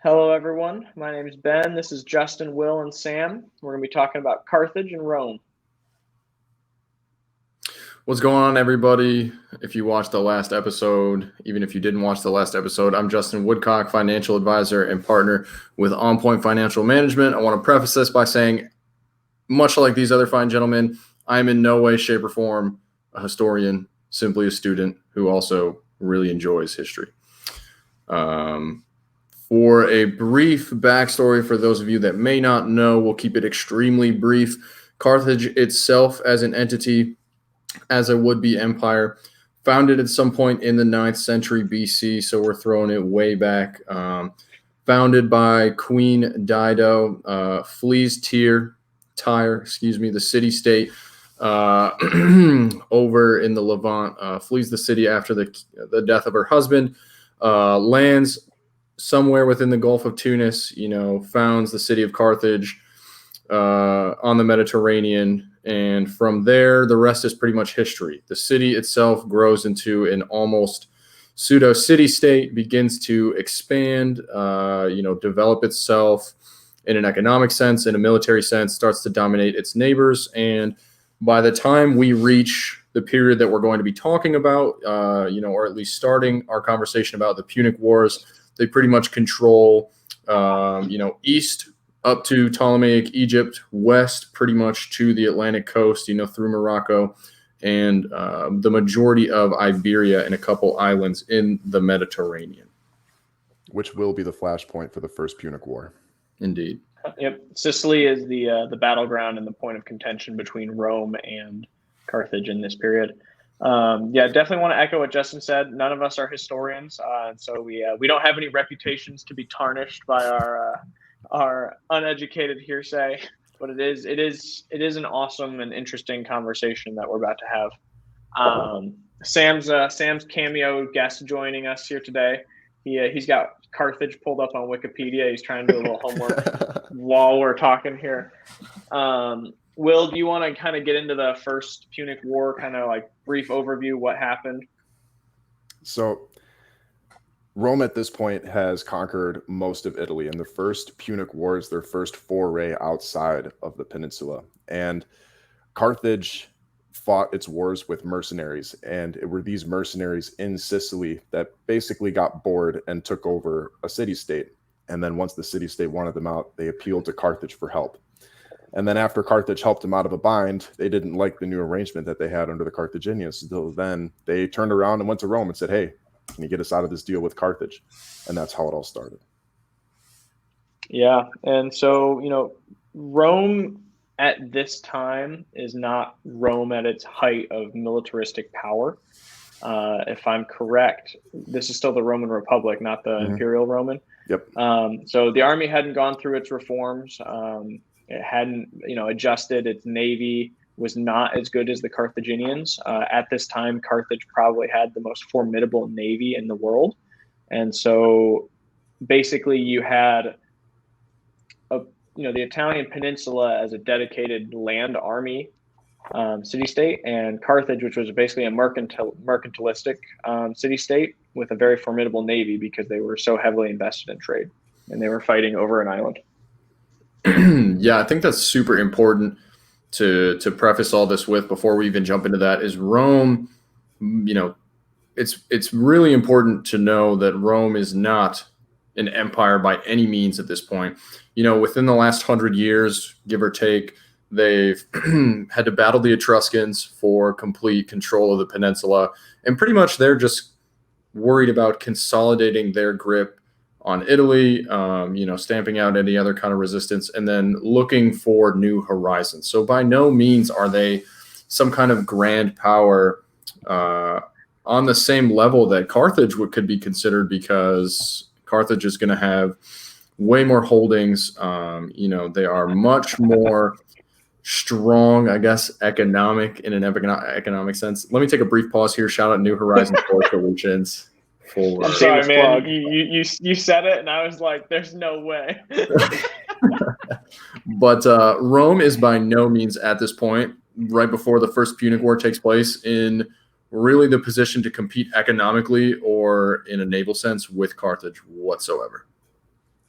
Hello, everyone. My name is Ben. This is Justin, Will, and Sam. We're going to be talking about Carthage and Rome. What's going on, everybody? If you watched the last episode, even if you didn't watch the last episode, I'm Justin Woodcock, financial advisor and partner with On Point Financial Management. I want to preface this by saying, much like these other fine gentlemen, I'm in no way, shape, or form a historian, simply a student who also really enjoys history. For a brief backstory for those of you that may not know, we'll keep it extremely brief. Carthage itself as an entity, as a would-be empire, founded at some point in the 9th century BC, so we're throwing it way back. Founded by Queen Dido, flees Tyre, the city-state over in the Levant, flees the city after the death of her husband, lands somewhere within the Gulf of Tunis, founds the city of Carthage on the Mediterranean. And from there, the rest is pretty much history. The city itself grows into an almost pseudo city-state, begins to expand, develop itself in an economic sense, in a military sense, starts to dominate its neighbors. And by the time we reach the period that we're going to be talking about, or at least starting our conversation about the Punic Wars, they pretty much control, east up to Ptolemaic Egypt, west pretty much to the Atlantic coast, through Morocco, and the majority of Iberia and a couple islands in the Mediterranean. Which will be the flashpoint for the First Punic War. Indeed. Yep. Sicily is the battleground and the point of contention between Rome and Carthage in this period. Definitely want to echo what Justin said. None of us are historians, so we don't have any reputations to be tarnished by our uneducated hearsay. But it is an awesome and interesting conversation that we're about to have. Sam's cameo guest joining us here today. He's got Carthage pulled up on Wikipedia. He's trying to do a little homework while we're talking here. Will, do you want to kind of get into the First Punic War, kind of like brief overview, what happened? So Rome at this point has conquered most of Italy, and the First Punic War is their first foray outside of the peninsula. And Carthage fought its wars with mercenaries, and it were these mercenaries in Sicily that basically got bored and took over a city-state. And then once the city-state wanted them out, they appealed to Carthage for help. And then after Carthage helped them out of a bind, they didn't like the new arrangement that they had under the Carthaginians. So then they turned around and went to Rome and said, hey, can you get us out of this deal with Carthage? And that's how it all started. Yeah. And so, Rome at this time is not Rome at its height of militaristic power. If I'm correct, this is still the Roman Republic, not the Imperial Roman. Yep. So the army hadn't gone through its reforms. It hadn't, adjusted. Its navy was not as good as the Carthaginians. At this time, Carthage probably had the most formidable navy in the world. And so basically you had the Italian peninsula as a dedicated land army city-state, and Carthage, which was basically a mercantilistic city-state with a very formidable navy because they were so heavily invested in trade and they were fighting over an island. Yeah, I think that's super important to preface all this with before we even jump into that is Rome. It's really important to know that Rome is not an empire by any means at this point. Within the last 100 years, give or take, they've had to battle the Etruscans for complete control of the peninsula. And pretty much they're just worried about consolidating their grip on Italy, stamping out any other kind of resistance, and then looking for new horizons. So by no means are they some kind of grand power on the same level that Carthage could be considered, because Carthage is going to have way more holdings. They are much more strong, I guess, economic in an economic sense. Let me take a brief pause here. Shout out New Horizons Port Solutions. I'm sorry, man. You said it, and I was like, "There's no way." But Rome is by no means at this point, right before the First Punic War takes place, in really the position to compete economically or in a naval sense with Carthage whatsoever.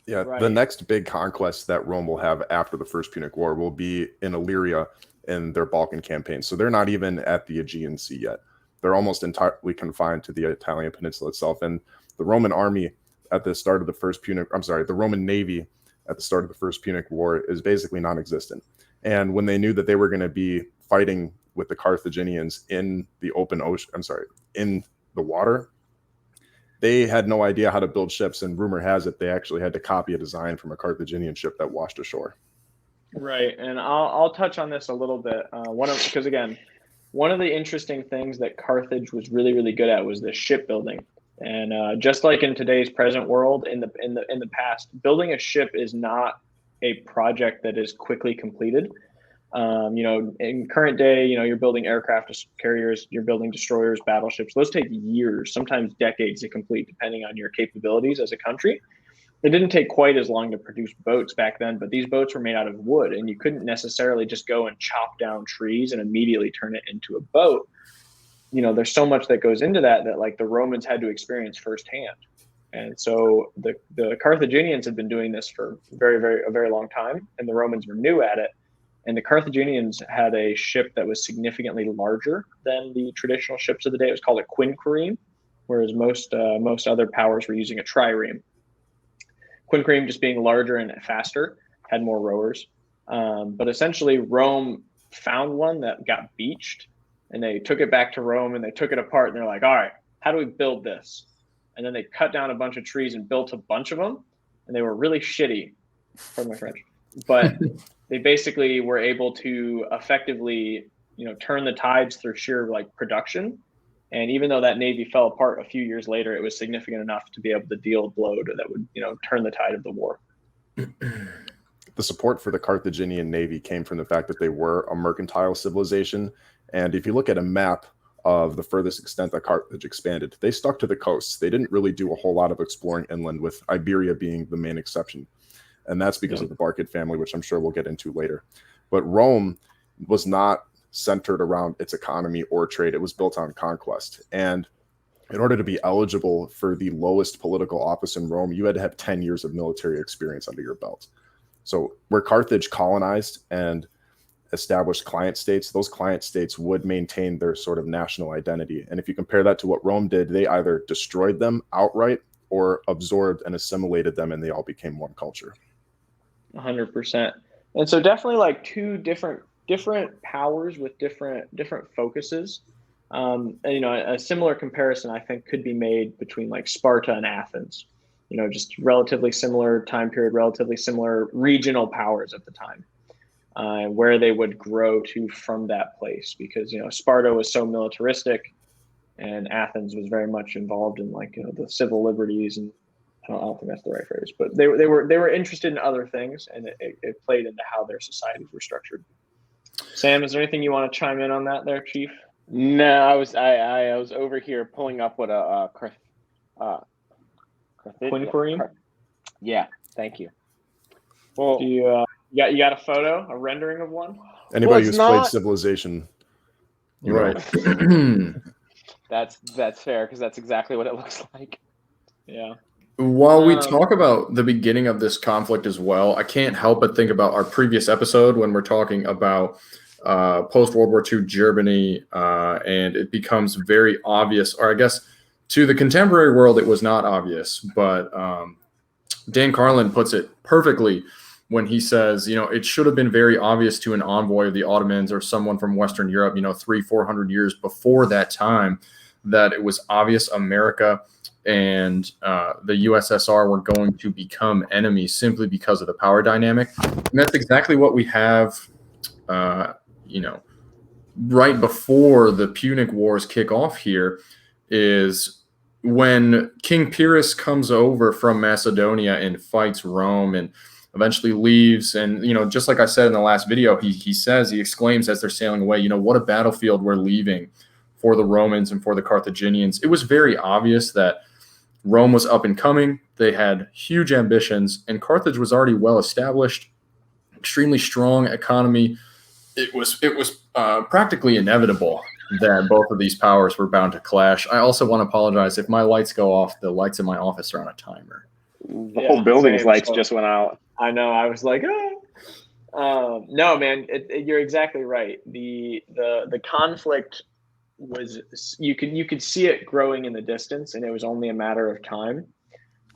Yeah, Right. the next big conquest that Rome will have after the First Punic War will be in Illyria in their Balkan campaign. So they're not even at the Aegean Sea yet. They're almost entirely confined to the Italian peninsula itself. And the Roman army at the start of the Roman navy at the start of the First Punic War is basically non-existent. And when they knew that they were going to be fighting with the Carthaginians in the open ocean, in the water, they had no idea how to build ships, and rumor has it they actually had to copy a design from a Carthaginian ship that washed ashore. Right, and I'll touch on this a little bit. Because again, one of the interesting things that Carthage was really, really good at was the shipbuilding. And just like in today's present world, in the past, building a ship is not a project that is quickly completed. In current day, you're building aircraft carriers, you're building destroyers, battleships. Those take years, sometimes decades to complete, depending on your capabilities as a country. It didn't take quite as long to produce boats back then, but these boats were made out of wood, and you couldn't necessarily just go and chop down trees and immediately turn it into a boat. There's so much that goes into that like the Romans had to experience firsthand. And so the Carthaginians had been doing this for a very long time, and the Romans were new at it. And the Carthaginians had a ship that was significantly larger than the traditional ships of the day. It was called a quinquereme, whereas most other powers were using a trireme. Quinquereme, just being larger and faster, had more rowers. But essentially, Rome found one that got beached, and they took it back to Rome, and they took it apart, and they're like, all right, how do we build this? And then they cut down a bunch of trees and built a bunch of them, and they were really shitty, pardon my French. But they basically were able to effectively, turn the tides through sheer production. And even though that navy fell apart a few years later, it was significant enough to be able to deal a blow that would, turn the tide of the war. The support for the Carthaginian navy came from the fact that they were a mercantile civilization. And if you look at a map of the furthest extent that Carthage expanded, they stuck to the coasts. They didn't really do a whole lot of exploring inland, with Iberia being the main exception. And that's because of the Barcid family, which I'm sure we'll get into later. But Rome was not centered around its economy or trade. It was built on conquest. And in order to be eligible for the lowest political office in Rome, you had to have 10 years of military experience under your belt. So where Carthage colonized and established client states, those client states would maintain their sort of national identity. And if you compare that to what Rome did, they either destroyed them outright or absorbed and assimilated them, and they all became one culture. 100%. And so definitely two different powers with different focuses. And a similar comparison I think could be made between Sparta and Athens. Just relatively similar time period, relatively similar regional powers at the time, where they would grow to from that place, because Sparta was so militaristic, and Athens was very much involved in the civil liberties, and I don't think that's the right phrase, but they were interested in other things, and it played into how their societies were structured. Sam, is there anything you want to chime in on that there, Chief? No, I was over here pulling up what a quinquereme. Yeah, thank you. Well, do you got a photo, a rendering of one? Anybody who's played Civilization, right? That's fair, because that's exactly what it looks like. Yeah. While we talk about the beginning of this conflict as well, I can't help but think about our previous episode when we're talking about post-World War II Germany, and it becomes very obvious, or I guess to the contemporary world it was not obvious, but Dan Carlin puts it perfectly when he says, it should have been very obvious to an envoy of the Ottomans or someone from Western Europe, 300-400 years before that time, that it was obvious America and the USSR were going to become enemies simply because of the power dynamic. And that's exactly what we have, right before the Punic Wars kick off here, is when King Pyrrhus comes over from Macedonia and fights Rome and eventually leaves. And, just like I said in the last video, he exclaims as they're sailing away, what a battlefield we're leaving for the Romans and for the Carthaginians. It was very obvious that Rome was up and coming. They had huge ambitions, and Carthage was already well established, extremely strong economy. It was practically inevitable that both of these powers were bound to clash. I also want to apologize if my lights go off. The lights in my office are on a timer. The whole building's same. lights So just went out. I know. I was like, no, man, you're exactly right. The conflict was you could see it growing in the distance, and it was only a matter of time.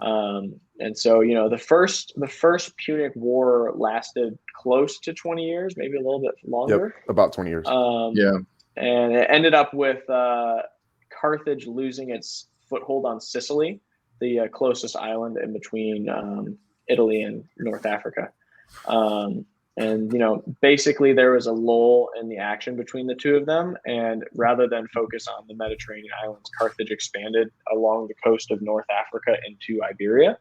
And so, the first Punic War lasted close to 20 years, maybe a little bit longer. Yep, about 20 years. Yeah. And it ended up with Carthage losing its foothold on Sicily, the closest island in between Italy and North Africa. And, basically there was a lull in the action between the two of them. And rather than focus on the Mediterranean islands, Carthage expanded along the coast of North Africa into Iberia.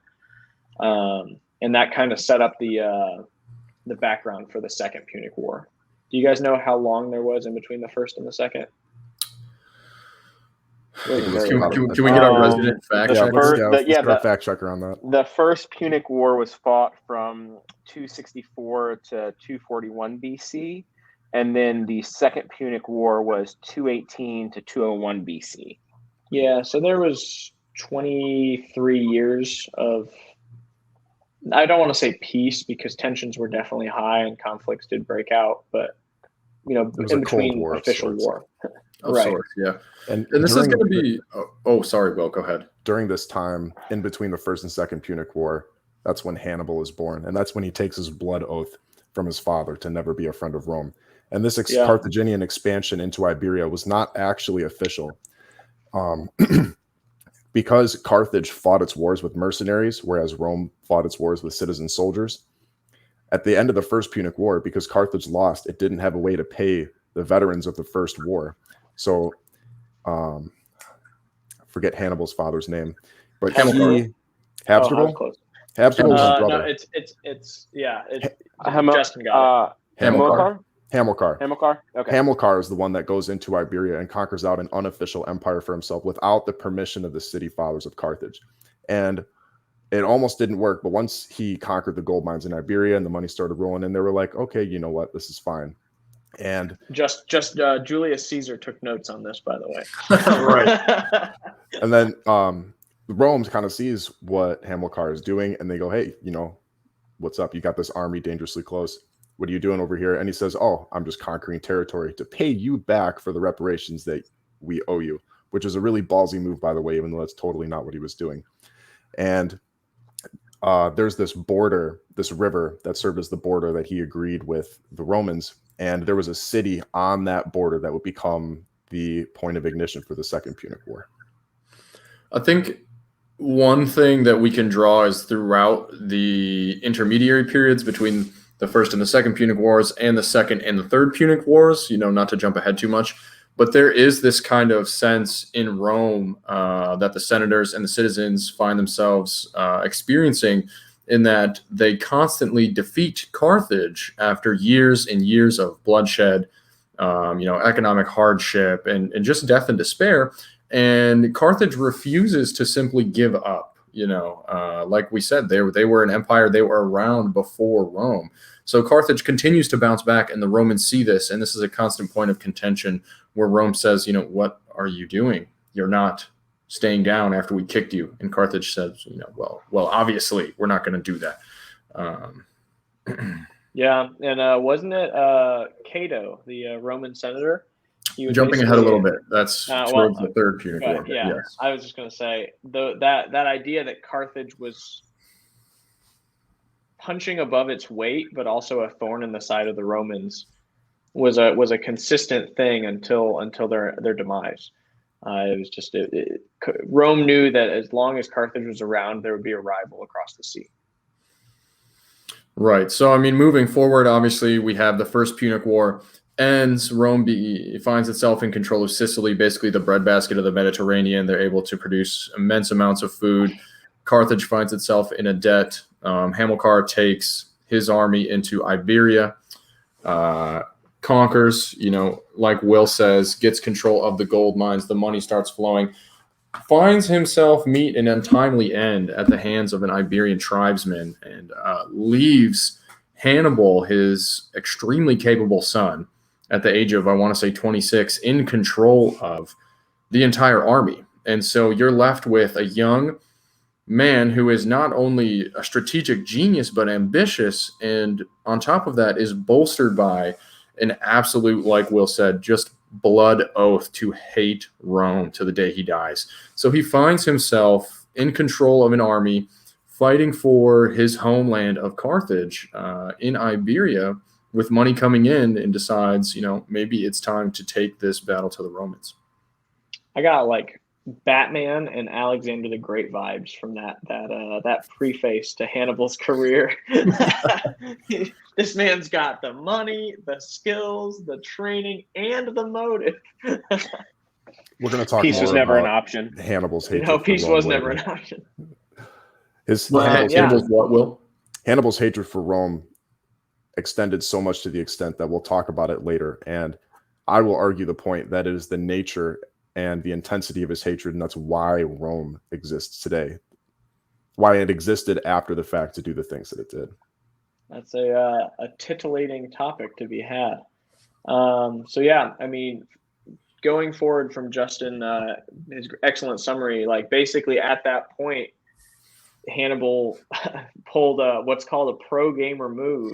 And that kind of set up the background for the Second Punic War. Do you guys know how long there was in between the first and the second? Can we get our resident fact checker? Let's get a fact checker on that. The First Punic War was fought from 264 to 241 BC, and then the Second Punic War was 218 to 201 BC. Yeah, so there was 23 years of, I don't want to say peace because tensions were definitely high and conflicts did break out, but in between war official war. Right. Sorts, yeah. And this is going to be. Sorry, Will. Go ahead. During this time, in between the First and Second Punic War, that's when Hannibal is born, and that's when he takes his blood oath from his father to never be a friend of Rome. And this Carthaginian expansion into Iberia was not actually official, because Carthage fought its wars with mercenaries, whereas Rome fought its wars with citizen soldiers. At the end of the First Punic War, because Carthage lost, it didn't have a way to pay the veterans of the First War. So, forget Hannibal's father's name, but Habsburg. Habsburg was his brother. No, it's Justin got it. Hamilcar. Okay. Hamilcar is the one that goes into Iberia and conquers out an unofficial empire for himself without the permission of the city fathers of Carthage, and it almost didn't work. But once he conquered the gold mines in Iberia and the money started rolling in, they were like, okay, you know what, this is fine. And just Julius Caesar took notes on this, by the way. Right. And then Rome kind of sees what Hamilcar is doing, and they go, hey, what's up? You got this army dangerously close. What are you doing over here? And he says, oh, I'm just conquering territory to pay you back for the reparations that we owe you, which is a really ballsy move, by the way, even though that's totally not what he was doing. And there's this river that served as the border that he agreed with the Romans. And there was a city on that border that would become the point of ignition for the Second Punic War. I think one thing that we can draw is throughout the intermediary periods between the First and the Second Punic Wars and the Second and the Third Punic Wars, not to jump ahead too much, but there is this kind of sense in Rome that the senators and the citizens find themselves experiencing, in that they constantly defeat Carthage after years and years of bloodshed, economic hardship, and just death and despair. And Carthage refuses to simply give up. Like we said, they were an empire. They were around before Rome. So Carthage continues to bounce back, and the Romans see this, and this is a constant point of contention where Rome says, what are you doing? You're not staying down after we kicked you. And Carthage says, well, obviously we're not going to do that. Yeah. And wasn't it Cato, the Roman senator? Jumping ahead a little bit. That's towards the Third Punic War. Yeah. Yes. I was just going to say that idea that Carthage was punching above its weight, but also a thorn in the side of the Romans was a consistent thing until their demise. It was just Rome knew that as long as Carthage was around, there would be a rival across the sea. Right. So, moving forward, obviously, we have the First Punic War ends. Rome finds itself in control of Sicily, basically the breadbasket of the Mediterranean. They're able to produce immense amounts of food. Carthage finds itself in a debt. Hamilcar takes his army into Iberia, conquers, like Will says, gets control of the gold mines, the money starts flowing, finds himself meet an untimely end at the hands of an Iberian tribesman, and leaves Hannibal, his extremely capable son, at the age of, I want to say 26, in control of the entire army. And so you're left with a young man who is not only a strategic genius, but ambitious. And on top of that is bolstered by an absolute, like Will said, just blood oath to hate Rome to the day he dies. So he finds himself in control of an army fighting for his homeland of Carthage in Iberia with money coming in, and decides, maybe it's time to take this battle to the Romans. I got like Batman and Alexander the Great vibes from that preface to Hannibal's career. This man's got the money, the skills, the training, and the motive. We're going to talk peace more was never an about option. Hannibal's hatred. No, peace for Rome was later. never an option. Hannibal's what, Will? Hannibal's hatred for Rome extended so much to the extent that we'll talk about it later. And I will argue the point that it is the nature and the intensity of his hatred, and that's why Rome exists today, why it existed after the fact to do the things that it did. That's a titillating topic to be had. So yeah, I mean, going forward from Justin, his excellent summary, like basically at that point, Hannibal pulled what's called a pro gamer move,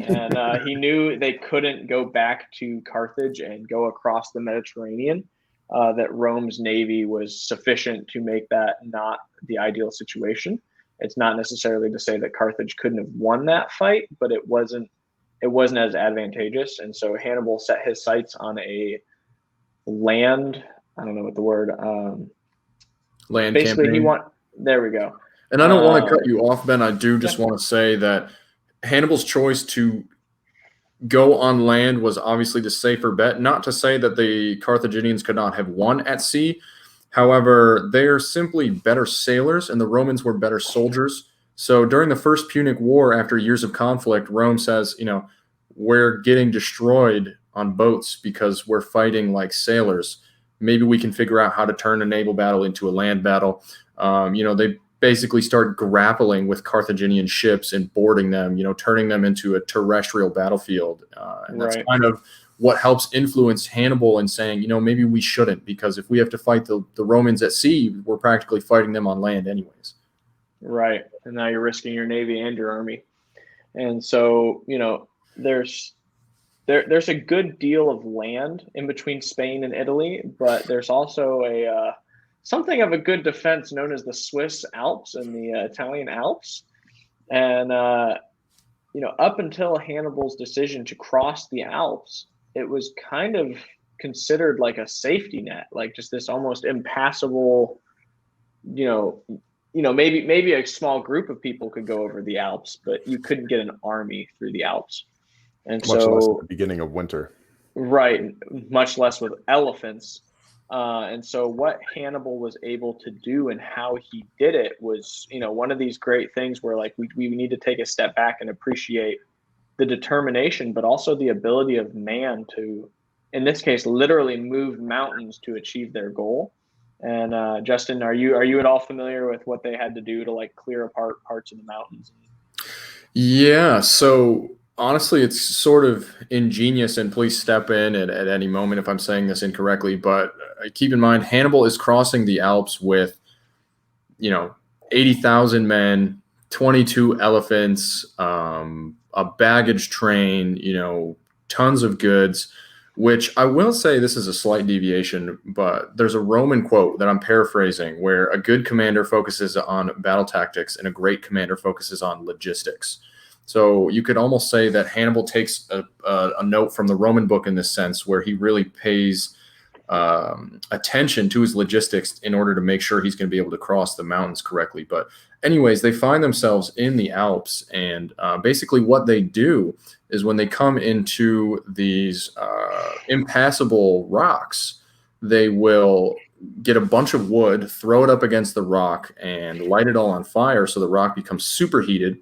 and he knew they couldn't go back to Carthage and go across the Mediterranean. That Rome's navy was sufficient to make that not the ideal situation. It's not necessarily to say that Carthage couldn't have won that fight, but it wasn't as advantageous. And so Hannibal set his sights on a land. I don't know what the word. Land basically, campaign. There we go. And I don't want to cut you off, Ben. I do just want to say that Hannibal's choice to go on land was obviously the safer bet. Not to say that the Carthaginians could not have won at sea. However, they're simply better sailors, and the Romans were better soldiers. So during the First Punic War, after years of conflict, Rome says, we're getting destroyed on boats because we're fighting like sailors. Maybe we can figure out how to turn a naval battle into a land battle. They basically start grappling with Carthaginian ships and boarding them, turning them into a terrestrial battlefield. And that's kind of what helps influence Hannibal in saying, maybe we shouldn't, because if we have to fight the Romans at sea, we're practically fighting them on land anyways. Right. And now you're risking your navy and your army. And so, there's a good deal of land in between Spain and Italy, but there's also something of a good defense known as the Swiss Alps and the Italian Alps. And, up until Hannibal's decision to cross the Alps, it was kind of considered like a safety net, like just this almost impassable, maybe a small group of people could go over the Alps, but you couldn't get an army through the Alps. And much less at the beginning of winter. Right. Much less with elephants. And so what Hannibal was able to do and how he did it was, one of these great things where like we need to take a step back and appreciate the determination, but also the ability of man to, in this case, literally move mountains to achieve their goal. And Justin, are you at all familiar with what they had to do to like clear apart parts of the mountains? Yeah. So honestly, it's sort of ingenious, and please step in at any moment if I'm saying this incorrectly, but keep in mind, Hannibal is crossing the Alps with, 80,000 men, 22 elephants, a baggage train, tons of goods, which I will say this is a slight deviation, but there's a Roman quote that I'm paraphrasing where a good commander focuses on battle tactics and a great commander focuses on logistics. So you could almost say that Hannibal takes a note from the Roman book in this sense, where he really pays attention to his logistics in order to make sure he's going to be able to cross the mountains correctly. But anyways, they find themselves in the Alps, and basically what they do is when they come into these impassable rocks, they will get a bunch of wood, throw it up against the rock, and light it all on fire so the rock becomes superheated.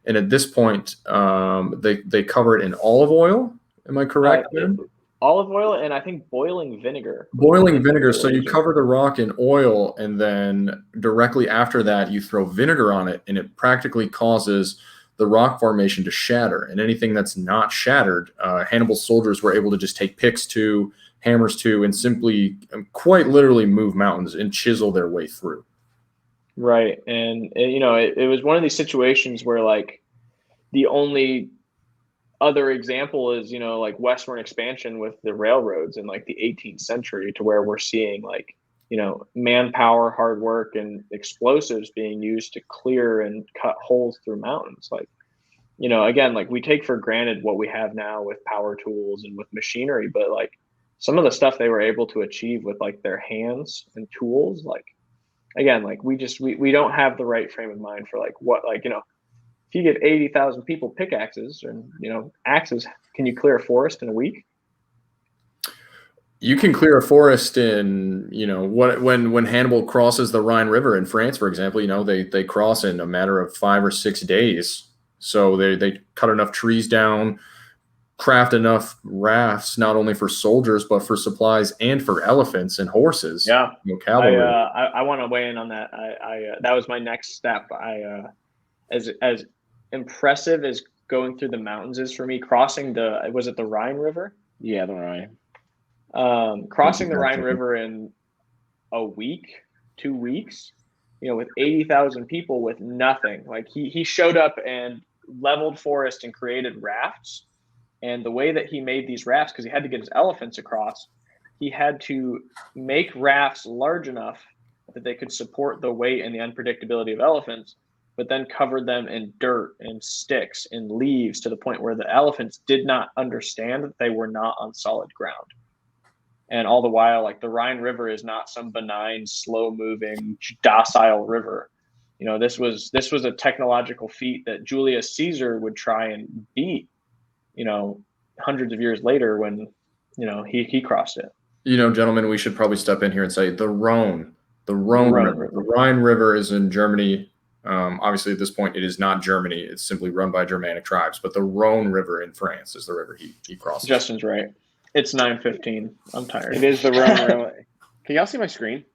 And at this point, they cover it in olive oil. Am I correct? Olive oil and I think boiling vinegar. Boiling vinegar. So you cover the rock in oil, and then directly after that, you throw vinegar on it, and it practically causes the rock formation to shatter. And anything that's not shattered, Hannibal's soldiers were able to just take picks to, hammers to, and simply quite literally move mountains and chisel their way through. Right. And it was one of these situations where like the only other example is, like Westworn Expansion with the railroads in like the 18th century, to where we're seeing like, manpower, hard work, and explosives being used to clear and cut holes through mountains. Like, again, like we take for granted what we have now with power tools and with machinery, but like some of the stuff they were able to achieve with like their hands and tools, like, again, like we don't have the right frame of mind for like what, like, if you give 80,000 people pickaxes and, axes, can you clear a forest in a week? You can clear a forest in, when Hannibal crosses the Rhine River in France, for example, they cross in a matter of 5 or 6 days. So they cut enough trees down, craft enough rafts, not only for soldiers, but for supplies and for elephants and horses. Yeah. Cavalry. I want to weigh in on that. That was my next step. As impressive as going through the mountains is for me, crossing was it the Rhine River? Yeah, the Rhine. Crossing the Rhine River in a week, 2 weeks, with 80,000 people with nothing. Like he showed up and leveled forest and created rafts. And the way that he made these rafts, because he had to get his elephants across, he had to make rafts large enough that they could support the weight and the unpredictability of elephants, but then covered them in dirt and sticks and leaves to the point where the elephants did not understand that they were not on solid ground. And all the while, like the Rhine River is not some benign, slow-moving, docile river. This was a technological feat that Julius Caesar would try and beat, hundreds of years later when, he crossed it. Gentlemen, we should probably step in here and say the Rhine River. The Rhine River is in Germany. Obviously, at this point, it is not Germany. It's simply run by Germanic tribes. But the Rhone River in France is the river he crosses. Justin's right. It's 9:15. I'm tired. It is the Rhone River. Can y'all see my screen?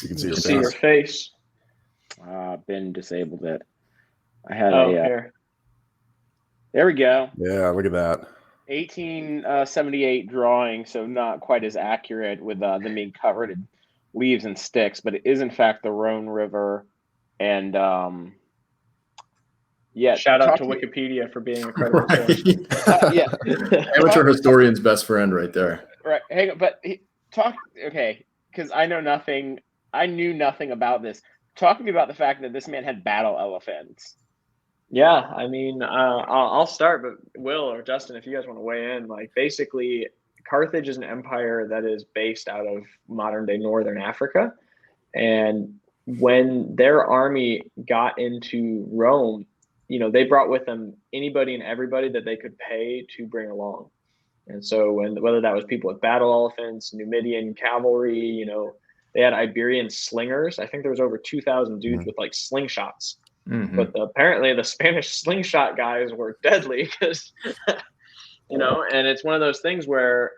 You can see your face. Ben disabled it. I had here. There we go. Yeah, look at that. 1878 drawing, so not quite as accurate with them being covered in leaves and sticks, but it is in fact the Rhone River. And shout out to Wikipedia for being a credible source. Yeah, amateur historian's best friend right there. Right. Hang on, but because I knew nothing about this. Talk to me about the fact that this man had battle elephants. Yeah, I mean, I'll start, but Will or Justin, if you guys want to weigh in, like basically Carthage is an empire that is based out of modern day Northern Africa. And when their army got into Rome, they brought with them anybody and everybody that they could pay to bring along. And so whether that was people with battle elephants, Numidian cavalry, they had Iberian slingers. I think there was over 2,000 dudes with like slingshots. Mm-hmm. But apparently the Spanish slingshot guys were deadly because, and it's one of those things where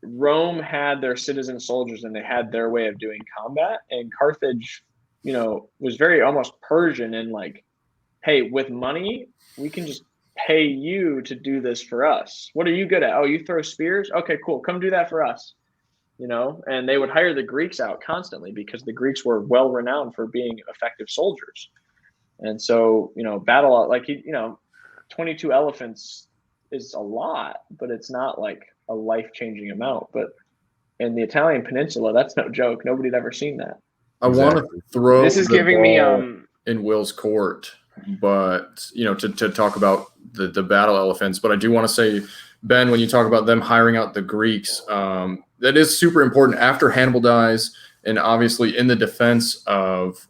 Rome had their citizen soldiers and they had their way of doing combat. And Carthage, was very almost Persian in like, hey, with money, we can just pay you to do this for us. What are you good at? Oh, you throw spears? Okay, cool. Come do that for us. And they would hire the Greeks out constantly because the Greeks were well renowned for being effective soldiers. And so, battle, like, 22 elephants is a lot, but it's not like a life-changing amount. But in the Italian peninsula, that's no joke. Nobody'd ever seen that. I want to throw this is giving me in Will's court, but, to talk about the battle elephants. But I do want to say, Ben, when you talk about them hiring out the Greeks, that is super important after Hannibal dies. And obviously in the defense of,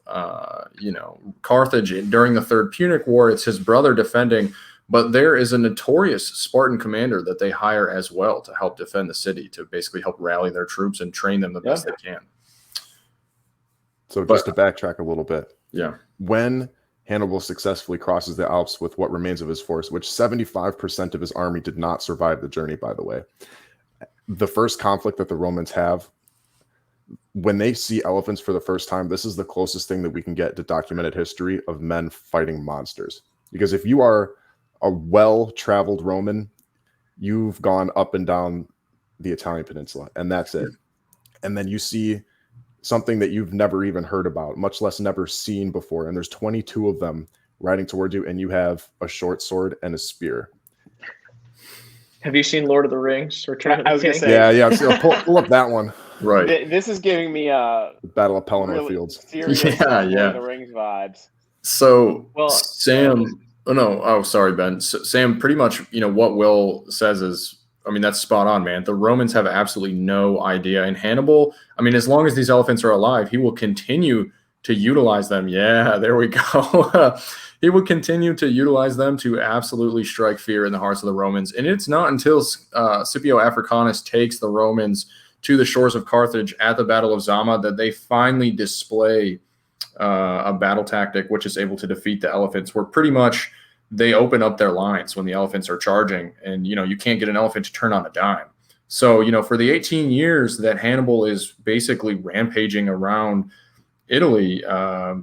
Carthage during the Third Punic War, it's his brother defending. But there is a notorious Spartan commander that they hire as well to help defend the city, to basically help rally their troops and train them the best they can. So just to backtrack a little bit. Yeah. When Hannibal successfully crosses the Alps with what remains of his force, which 75% of his army did not survive the journey, by the way. The first conflict that the Romans have, when they see elephants for the first time, this is the closest thing that we can get to documented history of men fighting monsters. Because if you are a well-traveled Roman, you've gone up and down the Italian peninsula, and that's it. And then you see something that you've never even heard about, much less never seen before. And there's 22 of them riding towards you, and you have a short sword and a spear. Have you seen Lord of the Rings? I was going to say. Yeah. So pull up that one. Right. This is giving me The Battle of Pelennor really Fields. serious Yeah. Lord of the Rings vibes. So Well, Sam, sorry, Ben. Sam, pretty much, what Will says is, I mean, that's spot on, man. The Romans have absolutely no idea. And Hannibal, I mean, as long as these elephants are alive, he will continue to utilize them. Yeah, there we go. He would continue to utilize them to absolutely strike fear in the hearts of the Romans. And it's not until Scipio Africanus takes the Romans to the shores of Carthage at the Battle of Zama that they finally display a battle tactic which is able to defeat the elephants, where pretty much they open up their lines when the elephants are charging, and you can't get an elephant to turn on a dime. So for the 18 years that Hannibal is basically rampaging around Italy,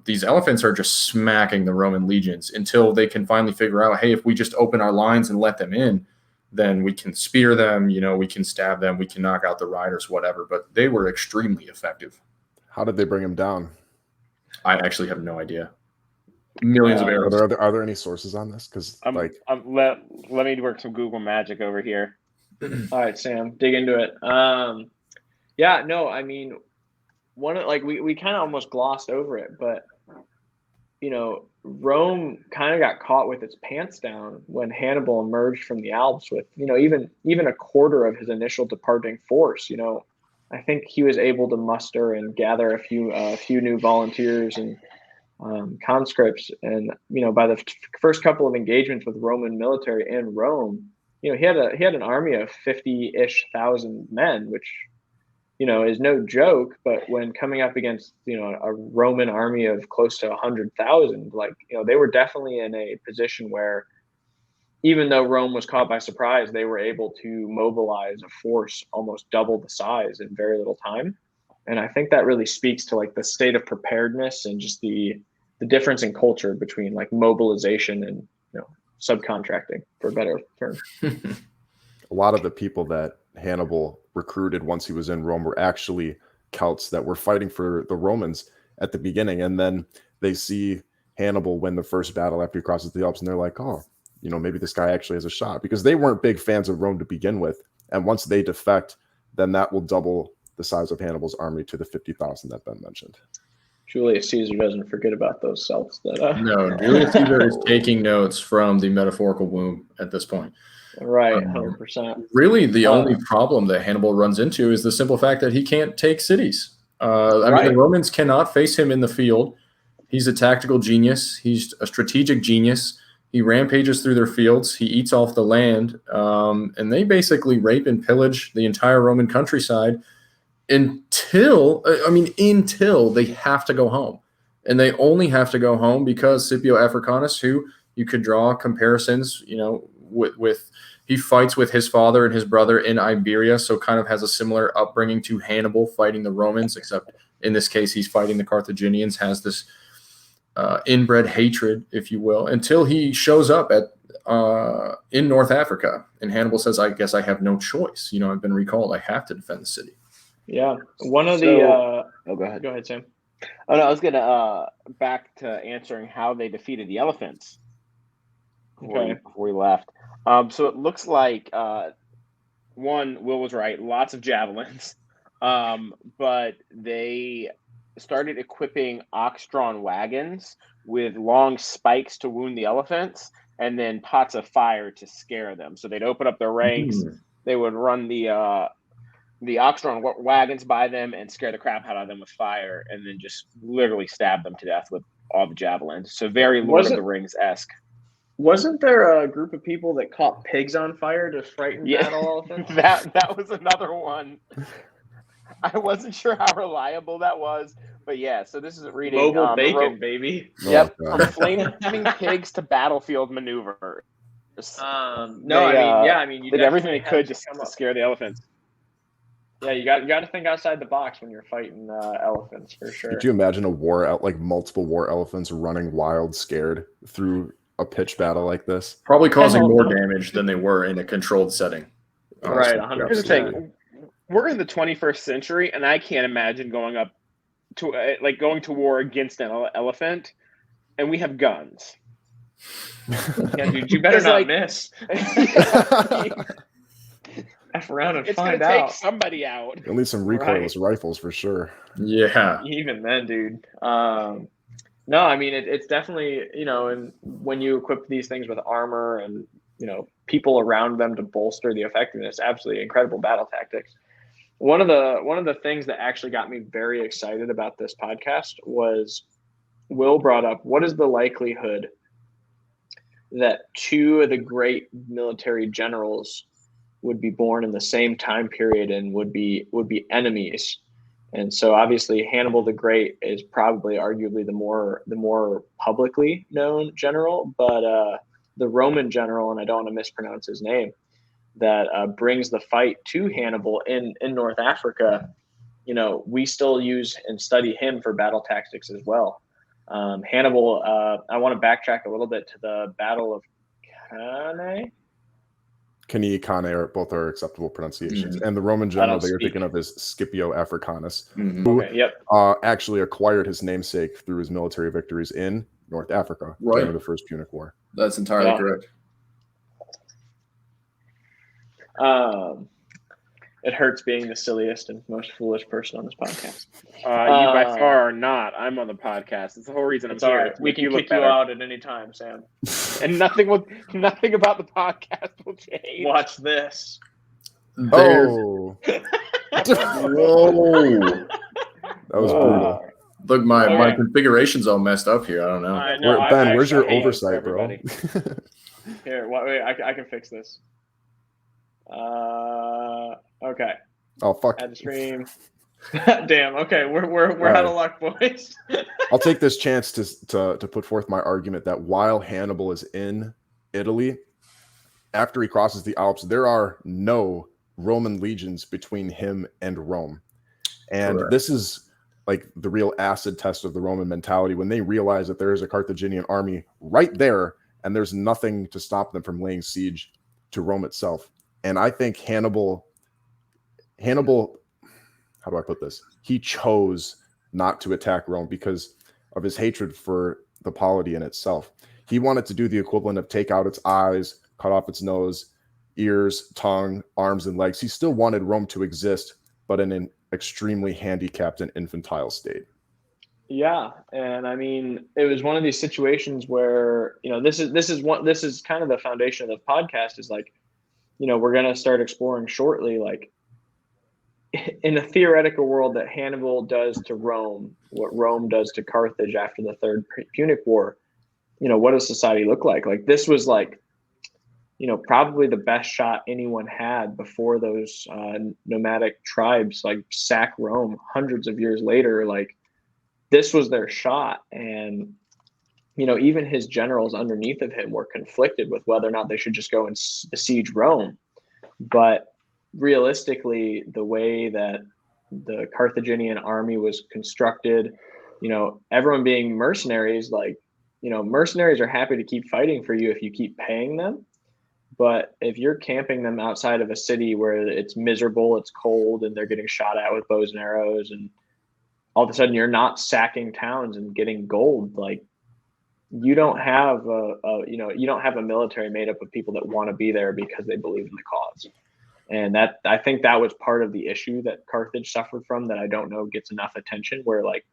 these elephants are just smacking the Roman legions until they can finally figure out, hey, if we just open our lines and let them in, then we can spear them, we can stab them, we can knock out the riders, whatever. But they were extremely effective. How did they bring him down? I actually have no idea. Millions of arrows. Are there any sources on this? Because let me work some Google magic over here. All right, Sam, dig into it. I mean, we kind of almost glossed over it, but Rome kind of got caught with its pants down when Hannibal emerged from the Alps with even a quarter of his initial departing force. I think he was able to muster and gather a few new volunteers and conscripts, and by the first couple of engagements with Roman military in Rome, he had an army of 50,000 men, which is no joke. But when coming up against a Roman army of close to 100,000, they were definitely in a position where, even though Rome was caught by surprise, they were able to mobilize a force almost double the size in very little time. And I think that really speaks to the state of preparedness and just the difference in culture between mobilization and subcontracting, for a better term. A lot of the people that Hannibal recruited once he was in Rome were actually Celts that were fighting for the Romans at the beginning. And then they see Hannibal win the first battle after he crosses the Alps, and they're like, oh, maybe this guy actually has a shot, because they weren't big fans of Rome to begin with. And once they defect, then that will double the size of Hannibal's army to the 50,000 that Ben mentioned. Julius Caesar doesn't forget about those Celts. No, Julius Caesar is taking notes from the metaphorical womb at this point. Right, 100%. Really, the only problem that Hannibal runs into is the simple fact that he can't take cities. I mean, the Romans cannot face him in the field. He's a tactical genius. He's a strategic genius. He rampages through their fields. He eats off the land. And they basically rape and pillage the entire Roman countryside until they have to go home. And they only have to go home because Scipio Africanus, who you could draw comparisons, with he fights with his father and his brother in Iberia, so kind of has a similar upbringing to Hannibal fighting the Romans, except in this case he's fighting the Carthaginians, has this inbred hatred, if you will, until he shows up in North Africa. And Hannibal says, I guess I have no choice. I've been recalled. I have to defend the city. Yeah. Go ahead, Sam. Oh, no, I was going to back to answering how they defeated the elephants before we left. So it looks like, Will was right, lots of javelins, but they started equipping ox-drawn wagons with long spikes to wound the elephants, and then pots of fire to scare them. So they'd open up their ranks, they would run the ox-drawn wagons by them and scare the crap out of them with fire, and then just literally stab them to death with all the javelins. So very Lord of the Rings-esque. Wasn't there a group of people that caught pigs on fire to frighten battle elephants? That was another one. I wasn't sure how reliable that was, but yeah. So this is reading mobile bacon, baby. Yep, from flaming pigs to battlefield maneuvers. You did everything they could to scare the elephants. Yeah, you got to think outside the box when you're fighting elephants, for sure. Could you imagine a war out, multiple war elephants running wild, scared through a pitched battle like this? Probably causing more damage than they were in a controlled setting. Right, 100%. We're in the 21st century, and I can't imagine going up going to war against an elephant, and we have guns. Yeah, dude, you better not miss. F around and find out. It's gonna take somebody out. At least some recoilless rifles for sure. Yeah. Even then, dude. No, I mean it's definitely, and when you equip these things with armor and people around them to bolster the effectiveness, absolutely incredible battle tactics. One of the things that actually got me very excited about this podcast was Will brought up, what is the likelihood that two of the great military generals would be born in the same time period and would be enemies? And so obviously Hannibal the Great is probably arguably the more publicly known general, but the Roman general, and I don't want to mispronounce his name, that brings the fight to Hannibal in North Africa, we still use and study him for battle tactics as well. Hannibal, I want to backtrack a little bit to the Battle of Cannae, both are acceptable pronunciations. And the Roman general that you're thinking of is Scipio Africanus, who actually acquired his namesake through his military victories in North Africa during the First Punic War. That's entirely correct. It hurts being the silliest and most foolish person on this podcast. You by far are not. I'm on the podcast. It's the whole reason I'm here. Right. We can kick you out at any time, Sam. And nothing about the podcast will change. Watch this. Oh. Whoa. That was brutal. Look, my configuration's all messed up here. I don't know. Ben, where's your oversight, bro? Here, wait, I can fix this. Okay. Oh fuck. Add the stream. Damn. Okay, we're out of luck, boys. I'll take this chance to put forth my argument that while Hannibal is in Italy, after he crosses the Alps, there are no Roman legions between him and Rome, and this is like the real acid test of the Roman mentality when they realize that there is a Carthaginian army right there, and there's nothing to stop them from laying siege to Rome itself. And I think Hannibal, how do I put this? He chose not to attack Rome because of his hatred for the polity in itself. He wanted to do the equivalent of take out its eyes, cut off its nose, ears, tongue, arms, and legs. He still wanted Rome to exist, but in an extremely handicapped and infantile state. Yeah, and I mean, it was one of these situations where this is kind of the foundation of the podcast. Is like, we're going to start exploring shortly, like in a theoretical world that Hannibal does to Rome, what Rome does to Carthage after the Third Punic War, what does society look like? Like this was like, probably the best shot anyone had before those nomadic tribes like sack Rome hundreds of years later. Like this was their shot. And even his generals underneath of him were conflicted with whether or not they should just go and besiege Rome. But realistically, the way that the Carthaginian army was constructed, everyone being mercenaries, like, mercenaries are happy to keep fighting for you if you keep paying them. But if you're camping them outside of a city where it's miserable, it's cold, and they're getting shot at with bows and arrows, and all of a sudden you're not sacking towns and getting gold, like, you don't have a military made up of people that want to be there because they believe in the cause. And I think that was part of the issue that Carthage suffered from that I don't know gets enough attention, where like,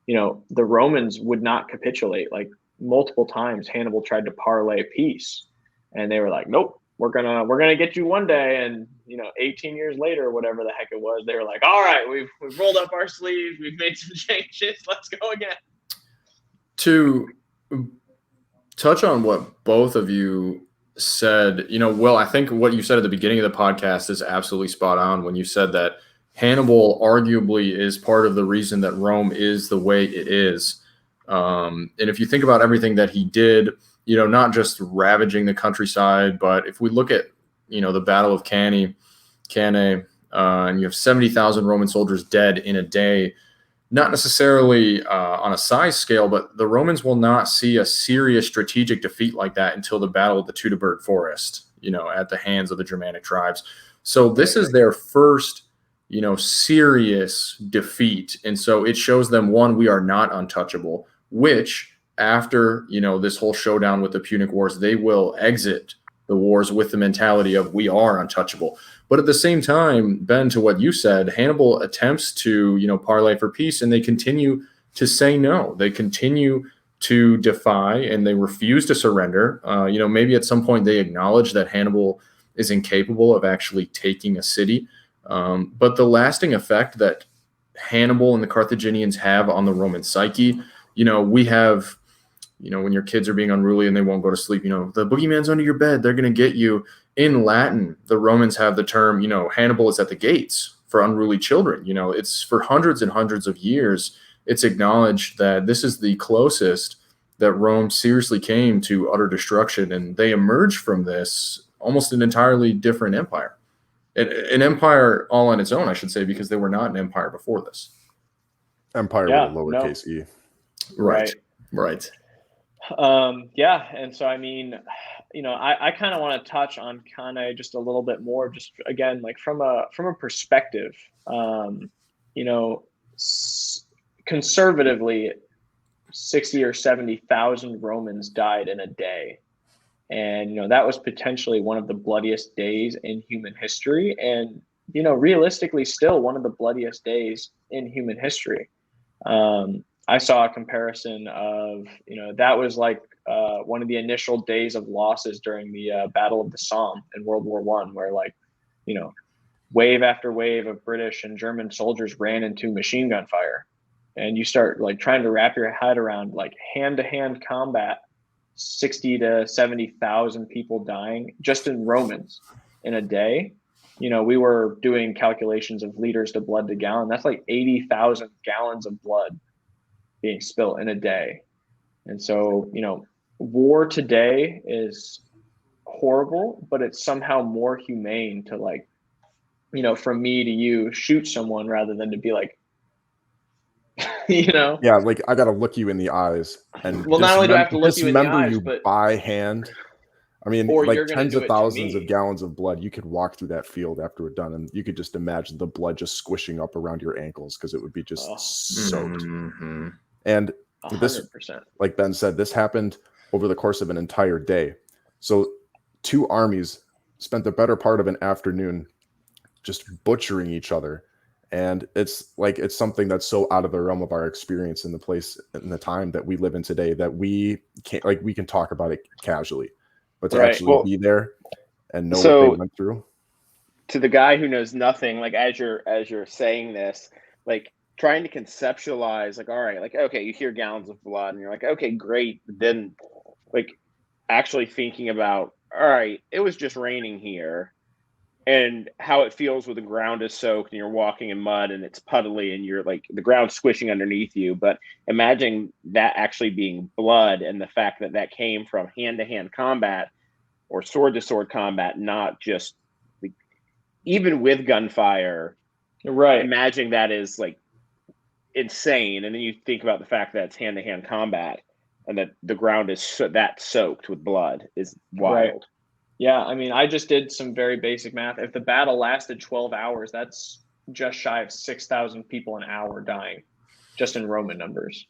the Romans would not capitulate. Like multiple times Hannibal tried to parlay peace and they were like, nope, we're gonna get you one day. And 18 years later, whatever the heck it was, they were like, all right, we've rolled up our sleeves, we've made some changes, let's go again. To touch on what both of you said, Will, I think what you said at the beginning of the podcast is absolutely spot on when you said that Hannibal arguably is part of the reason that Rome is the way it is. And if you think about everything that he did, not just ravaging the countryside, but if we look at, the Battle of Cannae, and you have 70,000 Roman soldiers dead in a day, not necessarily on a size scale, but the Romans will not see a serious strategic defeat like that until the Battle of the Teutoburg Forest, at the hands of the Germanic tribes. So this is their first, serious defeat. And so it shows them, one, we are not untouchable, which after, this whole showdown with the Punic Wars, they will exit the wars with the mentality of we are untouchable. But at the same time, Ben, to what you said, Hannibal attempts to, parlay for peace, and they continue to say no. They continue to defy, and they refuse to surrender. Maybe at some point they acknowledge that Hannibal is incapable of actually taking a city. But the lasting effect that Hannibal and the Carthaginians have on the Roman psyche, we have, when your kids are being unruly and they won't go to sleep, the boogeyman's under your bed, they're going to get you. In Latin, the Romans have the term, Hannibal is at the gates for unruly children. It's for hundreds and hundreds of years, it's acknowledged that this is the closest that Rome seriously came to utter destruction. And they emerged from this almost an entirely different empire. An empire all on its own, I should say, because they were not an empire before this. Empire with a lowercase e. Right. And so, I kind of want to touch on kind of just a little bit more, just again, like from a perspective, conservatively, 60 or 70,000 Romans died in a day. And, that was potentially one of the bloodiest days in human history. And, realistically, still one of the bloodiest days in human history. I saw a comparison of, that was like one of the initial days of losses during the Battle of the Somme in World War I, where wave after wave of British and German soldiers ran into machine gun fire. And you start trying to wrap your head around hand-to-hand combat, 60 to 70,000 people dying just in Romans in a day. We were doing calculations of liters to blood to gallon. That's like 80,000 gallons of blood being spilt in a day. And so, war today is horrible, but it's somehow more humane to from me to you, shoot someone rather than to be Yeah, I got to look you in the eyes and not only do I have to look you in the eyes, but by hand. I mean, or tens of thousands of gallons of blood. You could walk through that field after we're done, and you could just imagine the blood just squishing up around your ankles because it would be just soaked. Mm-hmm. And 100%. This, like Ben said, this happened over the course of an entire day. So 2 armies spent the better part of an afternoon just butchering each other. And it's something that's so out of the realm of our experience in the place and the time that we live in today that we can't, we can talk about it casually, but to actually be there and know what they went through. To the guy who knows nothing, as you're saying this, trying to conceptualize, all right, okay, you hear gallons of blood and you're like, okay, great. But then actually thinking about, all right, it was just raining here. And how it feels when the ground is soaked and you're walking in mud and it's puddly and you're the ground squishing underneath you. But imagine that actually being blood and the fact that that came from hand-to-hand combat or sword-to-sword combat, not just even with gunfire. Right. Imagining that is insane. And then you think about the fact that it's hand-to-hand combat and that the ground is that soaked with blood is wild. Right. Yeah, I just did some very basic math. If the battle lasted 12 hours, that's just shy of 6,000 people an hour dying, just in Roman numbers.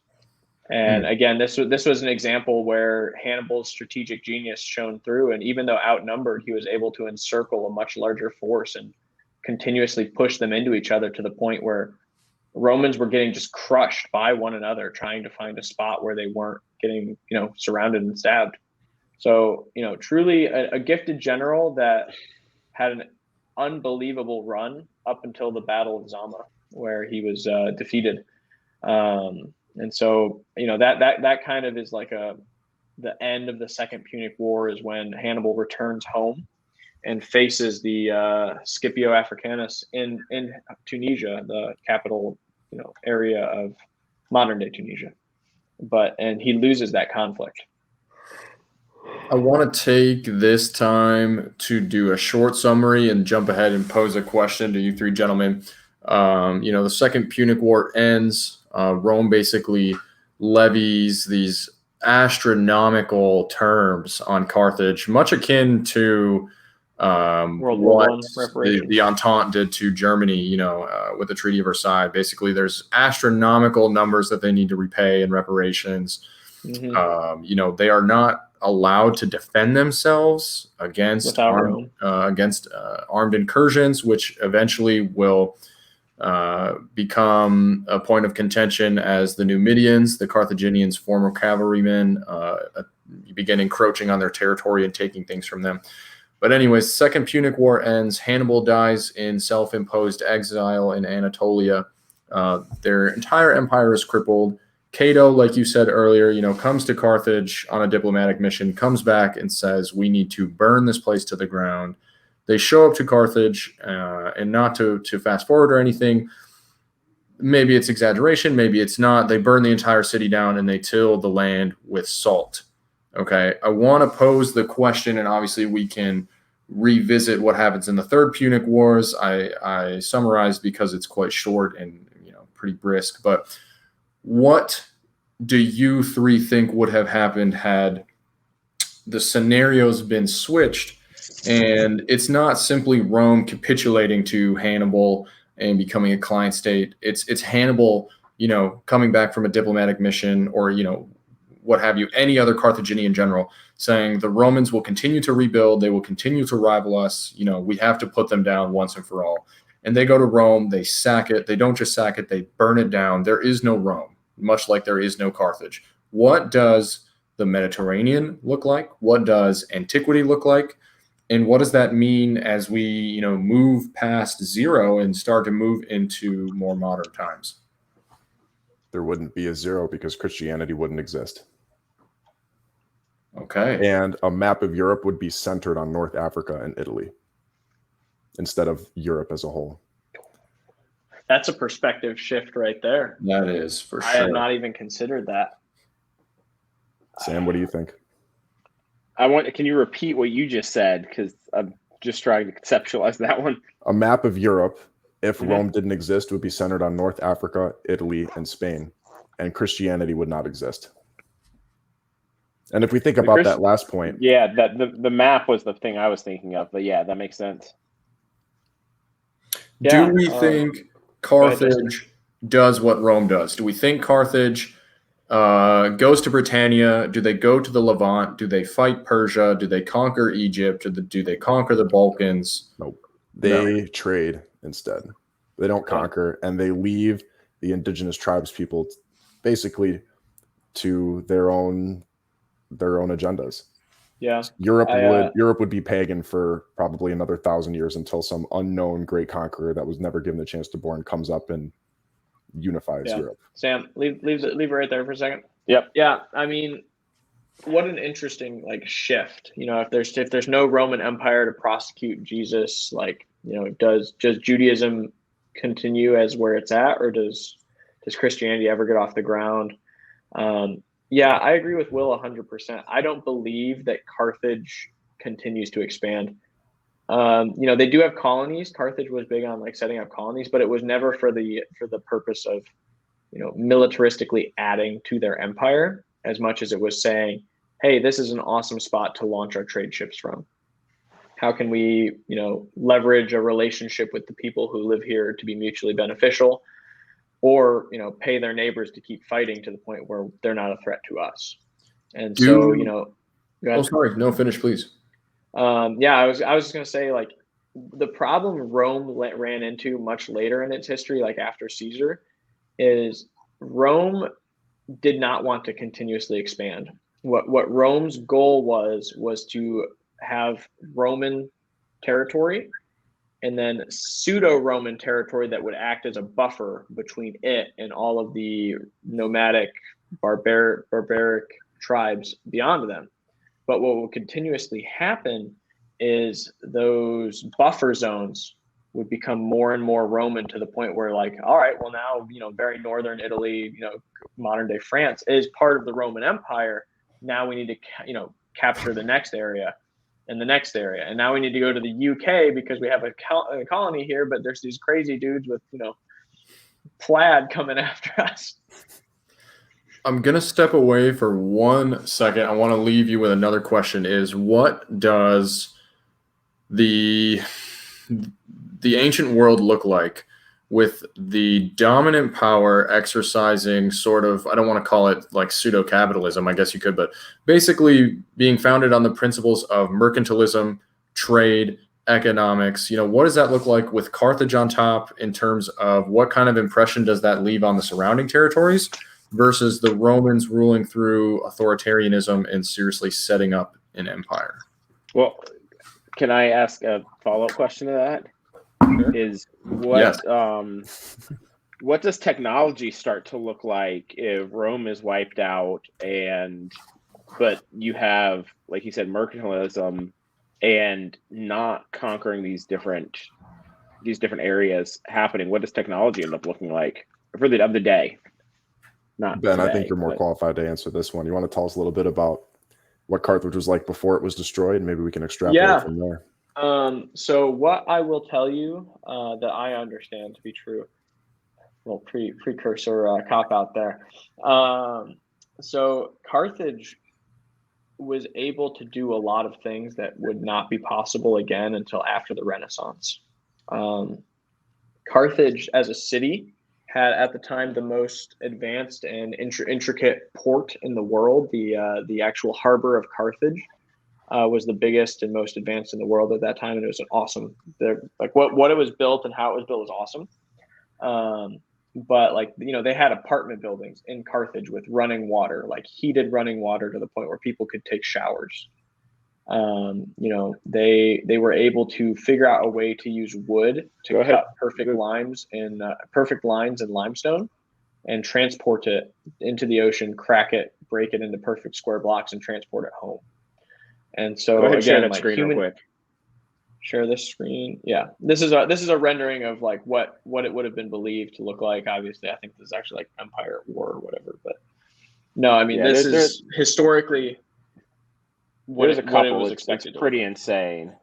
And again, this was an example where Hannibal's strategic genius shone through. And even though outnumbered, he was able to encircle a much larger force and continuously push them into each other to the point where Romans were getting just crushed by one another, trying to find a spot where they weren't getting, surrounded and stabbed. So, truly a gifted general that had an unbelievable run up until the Battle of Zama, where he was defeated. And so, that kind of is the end of the Second Punic War is when Hannibal returns home and faces the Scipio Africanus in Tunisia, the capital, area of modern day Tunisia. And he loses that conflict. I want to take this time to do a short summary and jump ahead and pose a question to you 3 gentlemen. The Second Punic War ends. Rome basically levies these astronomical terms on Carthage, much akin to World War I reparations. The Entente did to Germany, with the Treaty of Versailles. Basically, there's astronomical numbers that they need to repay in reparations. Mm-hmm. They are not allowed to defend themselves against armed incursions, which eventually will become a point of contention as the Numidians, the Carthaginians' former cavalrymen, begin encroaching on their territory and taking things from them. But anyways, Second Punic War ends. Hannibal dies in self-imposed exile in Anatolia. Their entire empire is crippled. Cato, like you said earlier, comes to Carthage on a diplomatic mission, comes back and says, we need to burn this place to the ground. They show up to Carthage, and not to fast forward or anything. Maybe it's exaggeration, maybe it's not. They burn the entire city down and they till the land with salt. Okay, I want to pose the question, and obviously we can revisit what happens in the Third Punic Wars. I summarized because it's quite short and pretty brisk, but what do you three think would have happened had the scenarios been switched? And it's not simply Rome capitulating to Hannibal and becoming a client state. It's Hannibal, coming back from a diplomatic mission, or what have you, any other Carthaginian general saying the Romans will continue to rebuild, they will continue to rival us, we have to put them down once and for all. And they go to Rome, they sack it. They don't just sack it, they burn it down. There is no Rome, much like there is no Carthage. What does the Mediterranean look like? What does antiquity look like? And what does that mean as we, move past zero and start to move into more modern times? There wouldn't be a zero because Christianity wouldn't exist. Okay. And a map of Europe would be centered on North Africa and Italy instead of Europe as a whole. That's a perspective shift right there. That is, for sure. I had not even considered that. Sam, what do you think? Can you repeat what you just said? Because I'm just trying to conceptualize that one. A map of Europe, if Rome didn't exist, would be centered on North Africa, Italy, and Spain, and Christianity would not exist. And if we think about that last point, that the map was the thing I was thinking of, but yeah, that makes sense. Do we think Carthage does what Rome does? Do we think Carthage goes to Britannia? Do they go to the Levant? Do they fight Persia? Do they conquer Egypt? Do they conquer the Balkans? Nope. They trade instead. They don't conquer, and they leave the indigenous tribes people basically to their own agendas. Yeah, Europe would be pagan for probably another 1,000 years until some unknown great conqueror that was never given the chance to born comes up and unifies Europe. Sam, leave it right there for a second. Yep. Yeah, I mean, what an interesting shift. If there's no Roman Empire to prosecute Jesus, does Judaism continue as where it's at, or does Christianity ever get off the ground? Yeah, I agree with Will 100%. I don't believe that Carthage continues to expand. They do have colonies. Carthage was big on setting up colonies, but it was never for the purpose of, militaristically adding to their empire as much as it was saying, hey, this is an awesome spot to launch our trade ships from. How can we, leverage a relationship with the people who live here to be mutually beneficial? Or pay their neighbors to keep fighting to the point where they're not a threat to us. And so go ahead. Oh, sorry, no, finish, please. I was just gonna say the problem Rome ran into much later in its history, after Caesar, is Rome did not want to continuously expand. What Rome's goal was to have Roman territory, and then pseudo-Roman territory that would act as a buffer between it and all of the nomadic, barbaric tribes beyond them. But what will continuously happen is those buffer zones would become more and more Roman, to the point where all right, well now, very northern Italy, modern day France is part of the Roman Empire. Now we need to, capture the next area. And the next area, and now we need to go to the UK because we have a colony here, but there's these crazy dudes with plaid coming after us. I'm gonna step away for 1 second. I want to leave you with another question: is what does the ancient world look like, with the dominant power exercising sort of, I don't want to call it like pseudo-capitalism, I guess you could, but basically being founded on the principles of mercantilism, trade, economics? What does that look like with Carthage on top in terms of what kind of impression does that leave on the surrounding territories versus the Romans ruling through authoritarianism and seriously setting up an empire? Well, can I ask a follow-up question to that? Sure. Is what what does technology start to look like if Rome is wiped out but you have, like you said, mercantilism and not conquering these different areas happening? What does technology end up looking like for the day? Not Ben, today, I think you're more qualified to answer this one. You want to tell us a little bit about what Carthage was like before it was destroyed? Maybe we can extrapolate from there. So what I will tell you that I understand to be true, little precursor cop out there. So Carthage was able to do a lot of things that would not be possible again until after the Renaissance. Carthage as a city had at the time the most advanced and intricate port in the world. The actual harbor of Carthage was the biggest and most advanced in the world at that time, and it was an awesome. What it was built and how it was built was awesome. But they had apartment buildings in Carthage with running water, like heated running water to the point where people could take showers. They were able to figure out a way to use wood to cut perfect lines in limestone and transport it into the ocean, crack it, break it into perfect square blocks, and transport it home. And so again, share that screen real quick. Share this screen. Yeah, this is a rendering of like what it would have been believed to look like. Obviously, I think this is actually like Empire War or whatever. But no, I mean this is historically what it was expected. It's pretty insane.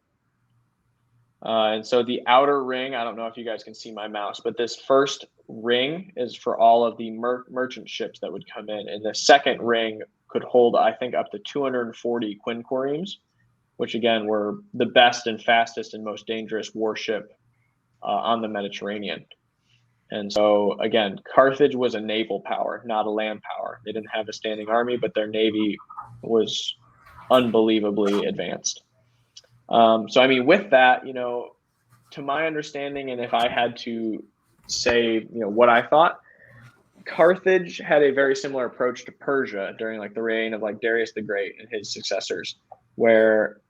And so the outer ring, I don't know if you guys can see my mouse, but this first ring is for all of the merchant ships that would come in, and the second ring could hold, I think, up to 240 quinqueremes, which again were the best and fastest and most dangerous warship on the Mediterranean. And so again, Carthage was a naval power, not a land power. They didn't have a standing army, but their navy was unbelievably advanced. So I mean, with that, to my understanding, and if I had to say, what I thought, Carthage had a very similar approach to Persia during the reign of Darius the Great and his successors, where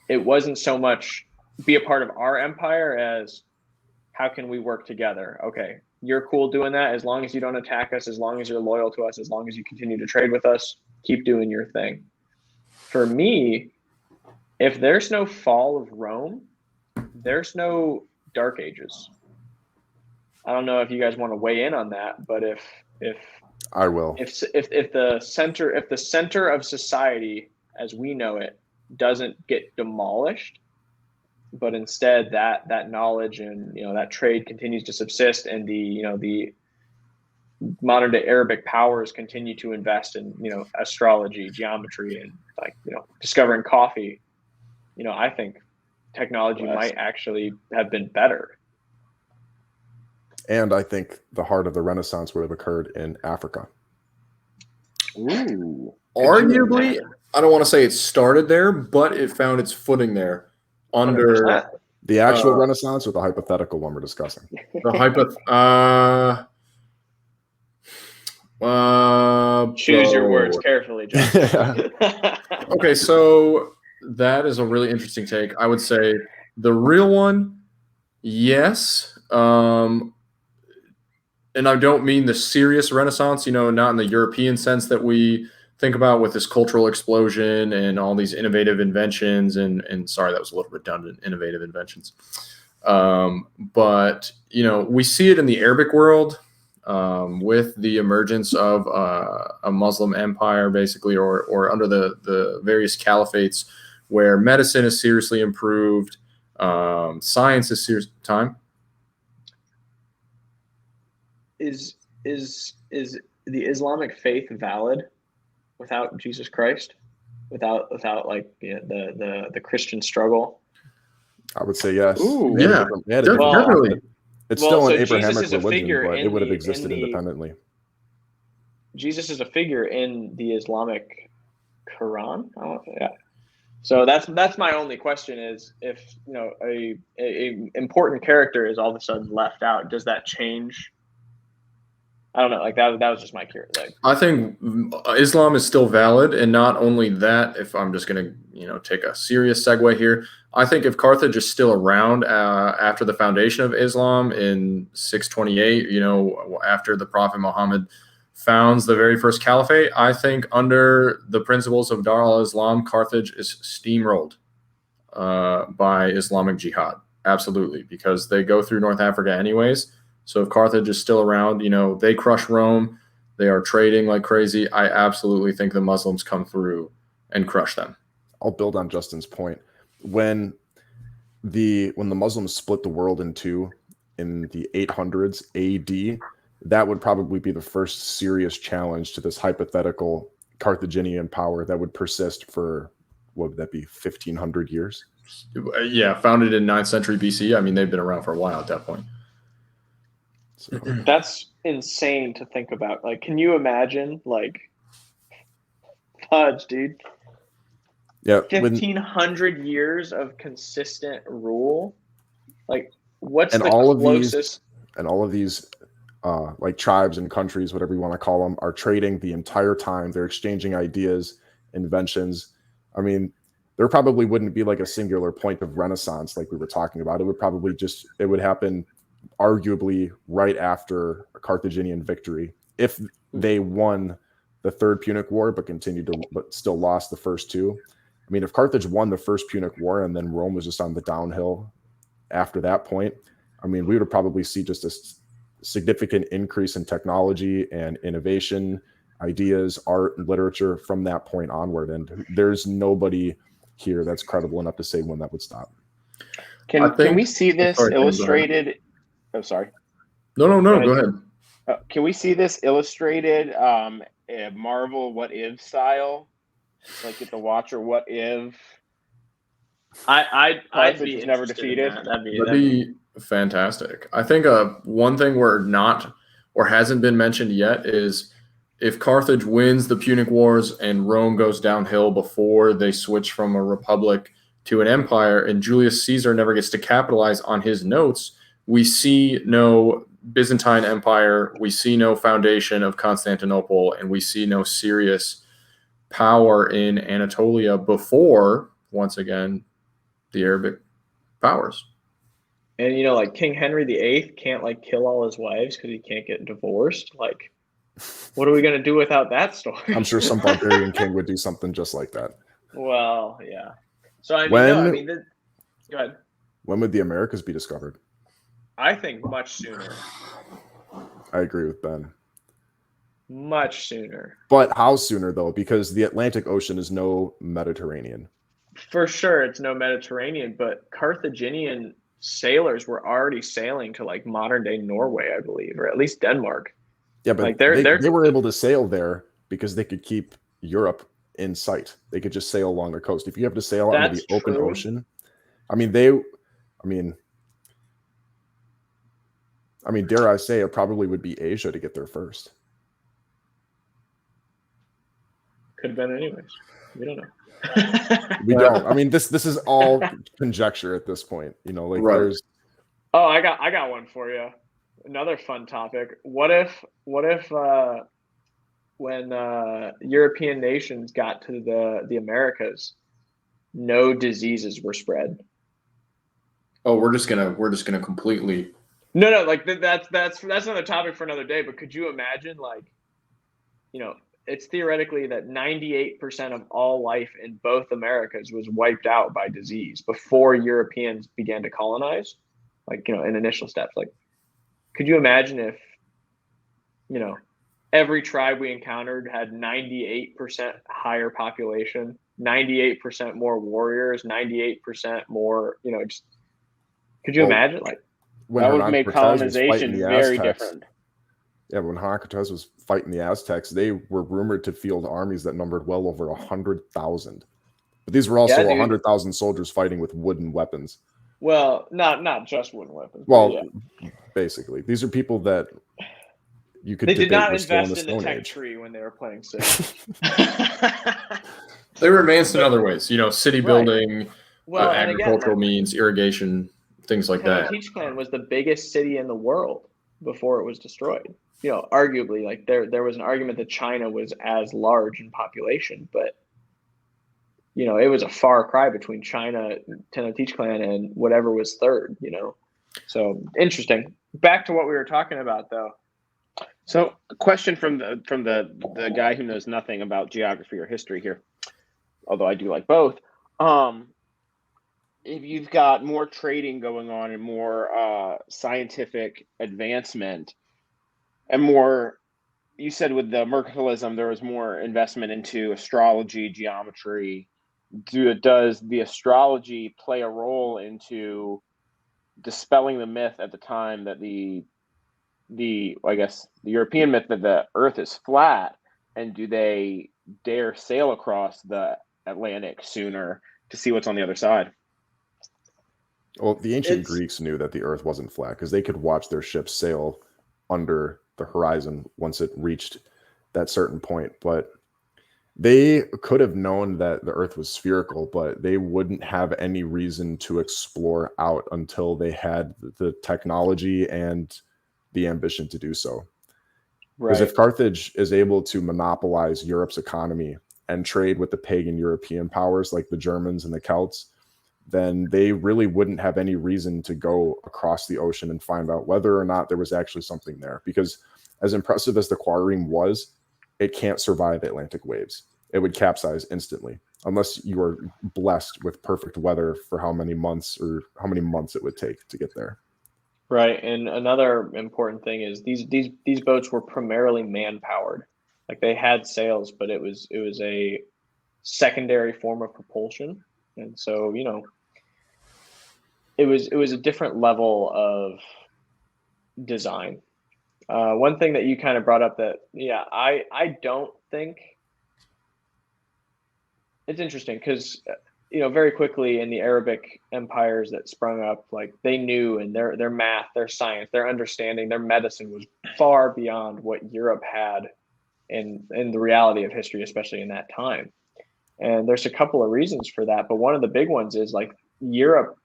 it wasn't so much be a part of our empire as how can we work together? Okay, you're cool doing that as long as you don't attack us, as long as you're loyal to us, as long as you continue to trade with us, keep doing your thing. For me, if there's no fall of Rome, there's no Dark Ages. I don't know if you guys want to weigh in on that, but if I will. If the center of society as we know it doesn't get demolished, but instead that knowledge and that trade continues to subsist, and the modern day Arabic powers continue to invest in astrology, geometry, and discovering coffee, I think technology might actually have been better. And I think the heart of the Renaissance would have occurred in Africa. Ooh. Arguably, I don't want to say it started there, but it found its footing there under 100%. The actual Renaissance or the hypothetical one we're discussing? The choose your words carefully, John. Okay, so that is a really interesting take. I would say the real one, yes. And I don't mean the serious Renaissance, not in the European sense that we think about with this cultural explosion and all these innovative inventions. And sorry, that was a little redundant, innovative inventions. But, we see it in the Arabic world with the emergence of a Muslim empire, basically, or under the various caliphates where medicine is seriously improved, science is serious. Time? Is the Islamic faith valid without Jesus Christ? Without the Christian struggle? I would say yes. Ooh. Yeah, definitely. It's Well, still an so Jesus Abrahamic is a religion, figure but in it would have the- existed in the- independently. Jesus is a figure in the Islamic Quran. Yeah. So that's my only question is if a important character is all of a sudden left out, does that change? I don't know. Like that was just my curiosity. I think Islam is still valid, and not only that. If I'm just going to take a serious segue here, I think if Carthage is still around after the foundation of Islam in 628, after the Prophet Muhammad founds the very first caliphate, I think under the principles of Dar al-Islam, Carthage is steamrolled by Islamic Jihad. Absolutely, because they go through North Africa anyways. So if Carthage is still around, they crush Rome. They are trading like crazy. I absolutely think the Muslims come through and crush them. I'll build on Justin's point. When the Muslims split the world in two in the 800s AD, that would probably be the first serious challenge to this hypothetical Carthaginian power that would persist for, what would that be, 1,500 years? Yeah, founded in 9th century BC. I mean, they've been around for a while at that point. So, that's insane to think about. Like, can you imagine, fudge, dude? yeah, 1,500 years of consistent rule. Like, what's and the all closest? All of these like tribes and countries, whatever you want to call them, are trading the entire time. They're exchanging ideas, inventions. I mean, there probably wouldn't be like a singular point of renaissance like we were talking about. It would happen arguably right after a Carthaginian victory if they won the Third Punic War but still lost the first two. I mean, if Carthage won the First Punic War and then Rome was just on the downhill after that point, I mean, we would probably see just a significant increase in technology and innovation, ideas, art, and literature from that point onward. And there's nobody here that's credible enough to say when that would stop. Can we see this illustrated? Oh, sorry. No, go ahead. Can we see this illustrated Marvel What If style? Like at the Watcher What If? I'd Carthage be was never interested in defeated. that. That'd be fantastic. I think one thing we're not or hasn't been mentioned yet is if Carthage wins the Punic Wars and Rome goes downhill before they switch from a republic to an empire, and Julius Caesar never gets to capitalize on his notes, we see no Byzantine Empire, we see no foundation of Constantinople, and we see no serious power in Anatolia before, once again, the Arabic powers. And like King Henry VIII can't kill all his wives because he can't get divorced. Like, what are we gonna do without that story? I'm sure some barbarian king would do something just like that. Well, yeah. So go ahead. When would the Americas be discovered? I think much sooner. I agree with Ben. Much sooner. But how sooner though? Because the Atlantic Ocean is no Mediterranean. For sure, it's no Mediterranean, but Carthaginian sailors were already sailing to modern day Norway, I believe, or at least Denmark. Yeah, but they were able to sail there because they could keep Europe in sight. They could just sail along the coast. If you have to sail onto the open ocean, I mean, dare I say, it probably would be Asia to get there first. Could have been anyways. We don't know. We don't. I mean, this is all conjecture at this point. Right. There's. Oh, I got one for you. Another fun topic. What if when European nations got to the Americas, no diseases were spread? Oh, we're just gonna completely. No, that's another topic for another day. But could you imagine, it's theoretically that 98% of all life in both Americas was wiped out by disease before Europeans began to colonize, in initial steps. Could you imagine if, every tribe we encountered had 98% higher population, 98% more warriors, 98% more, could you imagine? That would make colonization very different. Yeah, when Cortez was fighting the Aztecs, they were rumored to field armies that numbered well over 100,000. But these were also 100,000 soldiers fighting with wooden weapons. Well, not just wooden weapons. Well, yeah. basically, these are people that you could They did debate not were still in invest the in the Stone tech Age. tree when they were playing Civ. They were advanced in other ways, city Right. building, Well, and again, agricultural means, irrigation, things like that. Tenochtitlan was the biggest city in the world before it was destroyed. Arguably, like there was an argument that China was as large in population, but it was a far cry between China, Tenochtitlan, and whatever was third. So interesting. Back to what we were talking about, though. So, a question from the guy who knows nothing about geography or history here, although I do like both. If you've got more trading going on and more scientific advancement and more, you said with the mercantilism, there was more investment into astrology, geometry. Does the astrology play a role into dispelling the myth at the time that the European myth that the Earth is flat, and do they dare sail across the Atlantic sooner to see what's on the other side? Well, the ancient Greeks knew that the Earth wasn't flat because they could watch their ships sail under the horizon once it reached that certain point. But they could have known that the Earth was spherical, but they wouldn't have any reason to explore out until they had the technology and the ambition to do so. Because if Carthage is able to monopolize Europe's economy and trade with the pagan European powers like the Germans and the Celts, then they really wouldn't have any reason to go across the ocean and find out whether or not there was actually something there. Because as impressive as the quadrireme was, it can't survive Atlantic waves. It would capsize instantly unless you are blessed with perfect weather for how many months it would take to get there. Right, and another important thing is these boats were primarily man-powered. Like they had sails, but it was a secondary form of propulsion, and so it was a different level of design. One thing that you kind of brought up that I don't think it's interesting because very quickly in the Arabic empires that sprung up, like they knew, and their math, their science, their understanding, their medicine was far beyond what Europe had in the reality of history, especially in that time. And there's a couple of reasons for that, but one of the big ones is like Europe,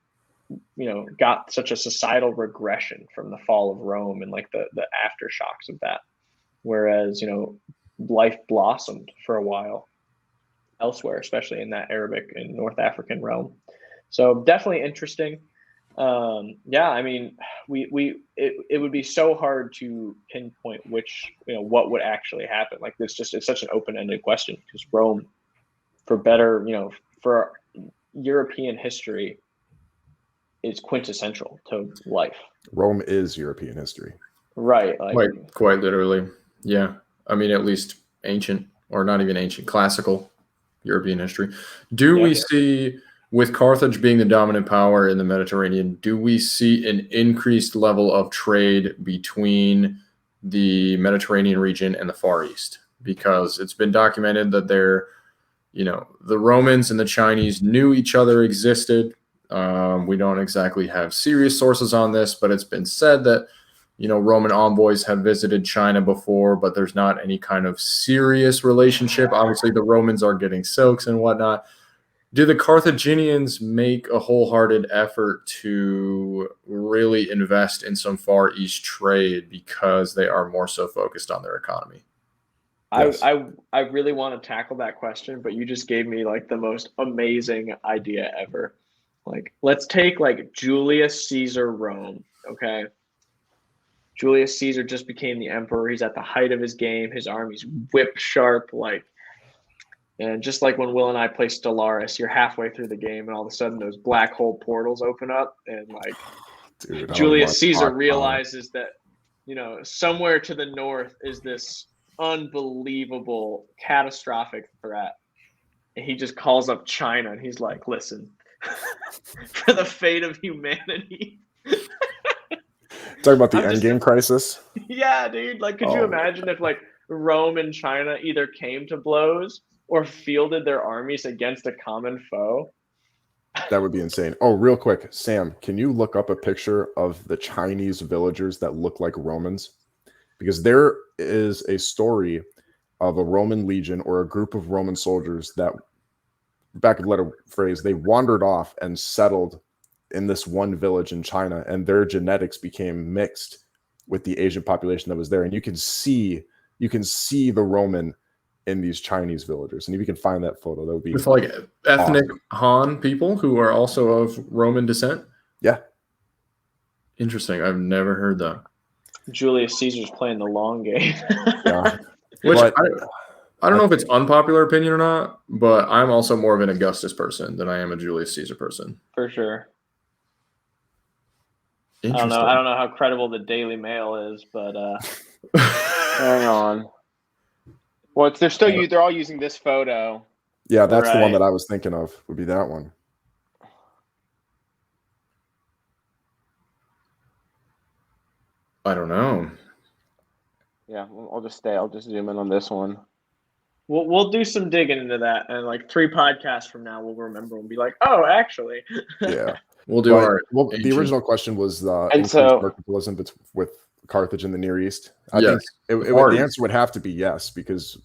got such a societal regression from the fall of Rome and like the aftershocks of that, whereas life blossomed for a while elsewhere, especially in that Arabic and North African realm. So definitely interesting. I mean, it would be so hard to pinpoint what would actually happen. Like it's such an open-ended question because Rome, for better, for European history, is quintessential to life. Rome is European history. Right. Quite literally. Yeah. I mean, at least ancient, or not even ancient, classical European history. Do we see, with Carthage being the dominant power in the Mediterranean, do we see an increased level of trade between the Mediterranean region and the Far East? Because it's been documented that the Romans and the Chinese knew each other existed. We don't exactly have serious sources on this, but it's been said that Roman envoys have visited China before, but there's not any kind of serious relationship. Obviously, the Romans are getting silks and whatnot. Do the Carthaginians make a wholehearted effort to really invest in some Far East trade because they are more so focused on their economy? Yes. I really want to tackle that question, but you just gave me like the most amazing idea ever. Like, let's take like Julius Caesar Rome, okay? Julius Caesar just became the emperor. He's at the height of his game. His army's whip sharp, and just like when Will and I play Stellaris, you're halfway through the game, and all of a sudden those black hole portals open up, and Dude, Julius Caesar realizes that somewhere to the north is this unbelievable, catastrophic threat, and he just calls up China, and he's like, "Listen, for the fate of humanity." Talking about the endgame crisis? Yeah, dude. Like, could you imagine if Rome and China either came to blows or fielded their armies against a common foe? That would be insane. Oh, real quick, Sam, can you look up a picture of the Chinese villagers that look like Romans? Because there is a story of a Roman legion or a group of Roman soldiers that, back of letter phrase, they wandered off and settled in this one village in China, and their genetics became mixed with the Asian population that was there. And you can see the Roman in these Chinese villagers. And if you can find that photo, that would be with like ethnic awesome. Han people who are also of Roman descent. Yeah. Interesting. I've never heard that. Julius Caesar's playing the long game. Yeah. Which But I don't know if it's unpopular opinion or not, but I'm also more of an Augustus person than I am a Julius Caesar person. For sure. I Interesting. don't know how credible the Daily Mail is, but Hang on. Well, they're all using this photo. yeah, that's the one Right. that I was thinking of, would be that one. I don't know. Yeah, I'll just zoom in on this one. we'll do some digging into that, and like 3 podcasts from now, we'll remember and be like, oh, actually. Yeah. We'll do our Well, the ancient- original question was And increased so- mercantilism with Carthage in the Near East. I Yes. think the Parties. answer would have to be yes, because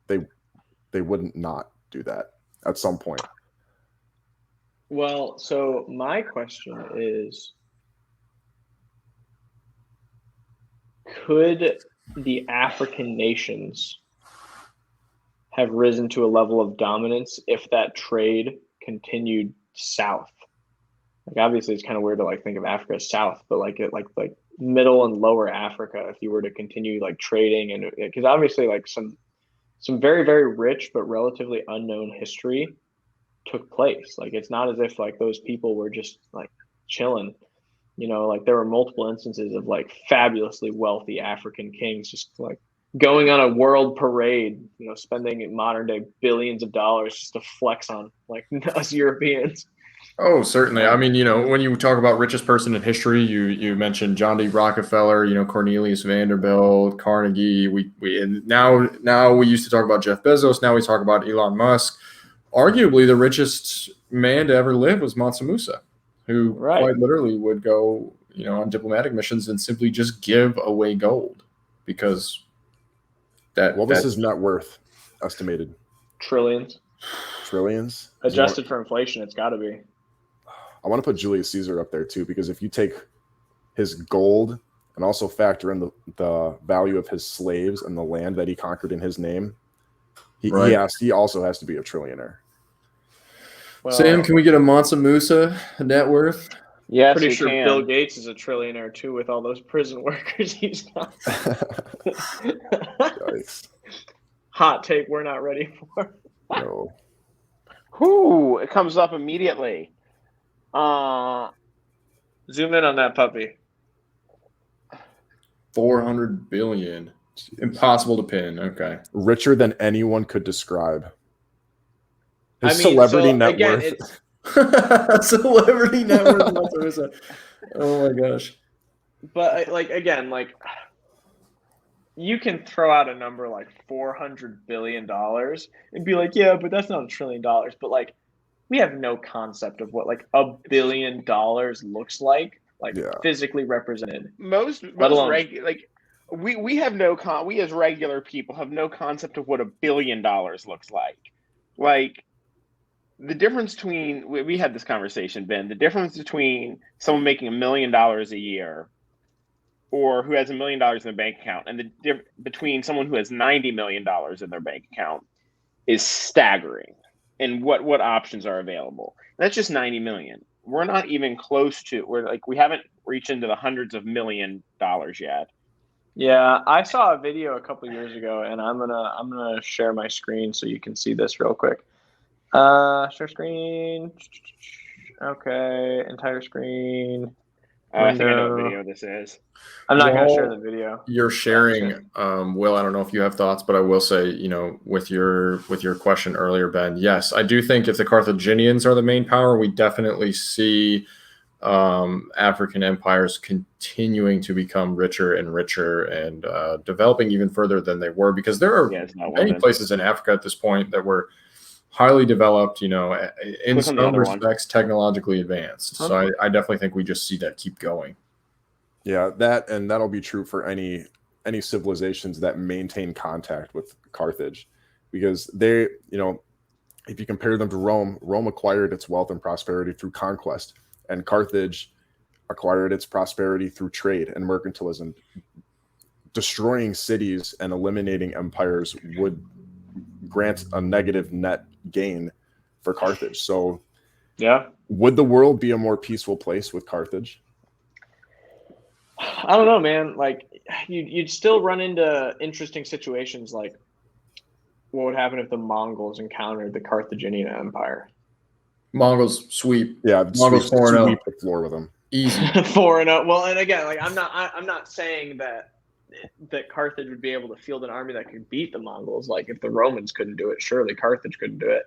they wouldn't not do that at some point. Well, so my question is, could the African nations have risen to a level of dominance if that trade continued south? Like, obviously, it's kind of weird to like think of Africa as south, but like middle and lower Africa, if you were to continue like trading, and because obviously like some very, very rich but relatively unknown history took place. Like, it's not as if like those people were just like chilling. You know, like there were multiple instances of like fabulously wealthy African kings just like going on a world parade, you know, spending modern day billions of dollars just to flex on like us Europeans. Oh, certainly. I mean, you know, when you talk about richest person in history, you mentioned John D. Rockefeller, you know, Cornelius Vanderbilt, Carnegie. And now we used to talk about Jeff Bezos. Now we talk about Elon Musk. Arguably, the richest man to ever live was Mansa Musa, who Right. quite literally would go, you know, on diplomatic missions and simply just give away gold because What was his net worth estimated? Trillions. Trillions? Adjusted for inflation, it's got to be. I want to put Julius Caesar up there too, because if you take his gold and also factor in the value of his slaves and the land that he conquered in his name, he also has to be a trillionaire. Well, Sam, can we get a Mansa Musa net worth? Yes, pretty we sure can. Bill Gates is a trillionaire too with all those prison workers he's got. Yikes. Hot take we're not ready for. No. Whoo! It comes up immediately. Zoom in on that puppy. 400 billion. Impossible to pin. Okay. Richer than anyone could describe. His I mean, celebrity so, net again, worth. Celebrity net worth. Mansa Musa. Oh my gosh. But like again, like you can throw out a number like $400 billion and be like, yeah, but that's not $1 trillion. But like, we have no concept of what like $1 billion looks like physically represented. Most we have we as regular people have no concept of what $1 billion looks like. Like, the difference between, we had this conversation, Ben, the difference between someone making $1 million a year or who has $1 million in their bank account and between someone who has $90 million in their bank account is staggering. And what options are available. That's just 90 million. We're not even close to, we haven't reached into the hundreds of $1 million yet. Yeah, I saw a video a couple years ago, and I'm gonna share my screen so you can see this real quick. Share screen. Okay, entire screen. I think I know what video this is. I'm not going to share the video. You're sharing, Will. I don't know if you have thoughts, but I will say, you know, with your question earlier, Ben. Yes, I do think if the Carthaginians are the main power, we definitely see African empires continuing to become richer and richer and developing even further than they were, because there are many places in Africa at this point that were highly developed, in Click on the some other one. respects, technologically advanced. So I definitely think we just see that keep going. Yeah, that'll be true for any civilizations that maintain contact with Carthage, because they, if you compare them to Rome acquired its wealth and prosperity through conquest, and Carthage acquired its prosperity through trade and mercantilism. Destroying cities and eliminating empires would grant a negative net gain for Carthage. So, yeah, would the world be a more peaceful place with Carthage? I don't know, man. Like, you'd still run into interesting situations. Like, what would happen if the Mongols encountered the Carthaginian Empire? Mongols sweep. Yeah, Mongols 4-0. Sweep the floor with them. Easy. 4-0. Well, and again, like I'm not saying that Carthage would be able to field an army that could beat the Mongols. Like, if the Romans couldn't do it, surely Carthage couldn't do it.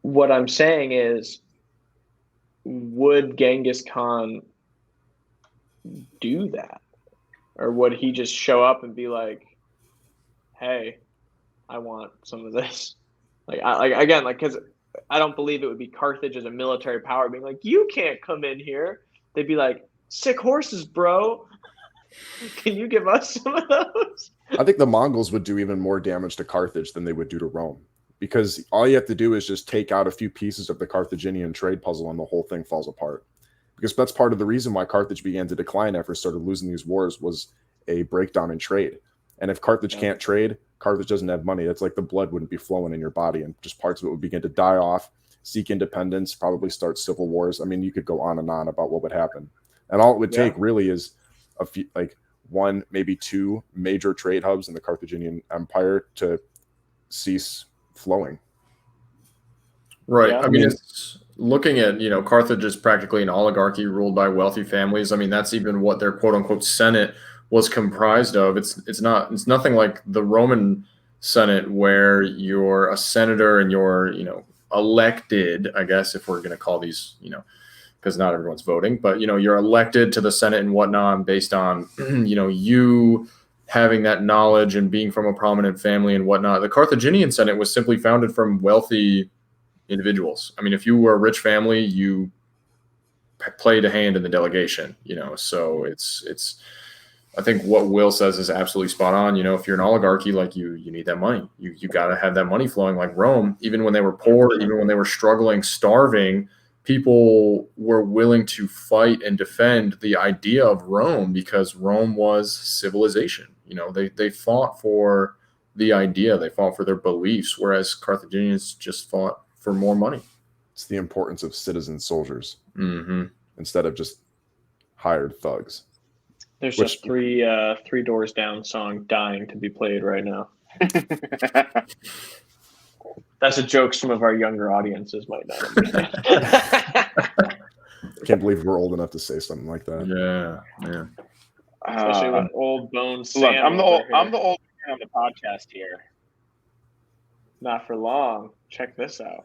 What I'm saying is, would Genghis Khan do that? Or would he just show up and be like, hey, I want some of this? Because I don't believe it would be Carthage as a military power being like, you can't come in here. They'd be like, sick horses, bro. Can you give us some of those? I think the Mongols would do even more damage to Carthage than they would do to Rome, because all you have to do is just take out a few pieces of the Carthaginian trade puzzle and the whole thing falls apart. Because that's part of the reason why Carthage began to decline after it started losing these wars, was a breakdown in trade. And if Carthage can't trade, Carthage doesn't have money. It's like the blood wouldn't be flowing in your body, and just parts of it would begin to die off, seek independence, probably start civil wars. I mean, you could go on and on about what would happen. And all it would take really is a few, like one, maybe two major trade hubs in the Carthaginian Empire to cease flowing. Right. Yeah. I mean, it's looking at, Carthage is practically an oligarchy ruled by wealthy families. I mean, that's even what their quote unquote Senate was comprised of. It's nothing like the Roman Senate, where you're a senator and you're, elected, I guess, if we're going to call these, because not everyone's voting, but, you're elected to the Senate and whatnot based on, you having that knowledge and being from a prominent family and whatnot. The Carthaginian Senate was simply founded from wealthy individuals. I mean, if you were a rich family, you played a hand in the delegation, so it's, I think what Will says is absolutely spot on. If you're an oligarchy, like you need that money. You got to have that money flowing. Like Rome, even when they were poor, even when they were struggling, starving, people were willing to fight and defend the idea of Rome, because Rome was civilization. They fought for the idea. They fought for their beliefs, whereas Carthaginians just fought for more money. It's the importance of citizen soldiers instead of just hired thugs. There's a three Doors Down song dying to be played right now. That's a joke some of our younger audiences might not understand. I can't believe we're old enough to say something like that. Yeah. Especially with old Bone Sam. Look, I'm the old man on the podcast here. Not for long. Check this out.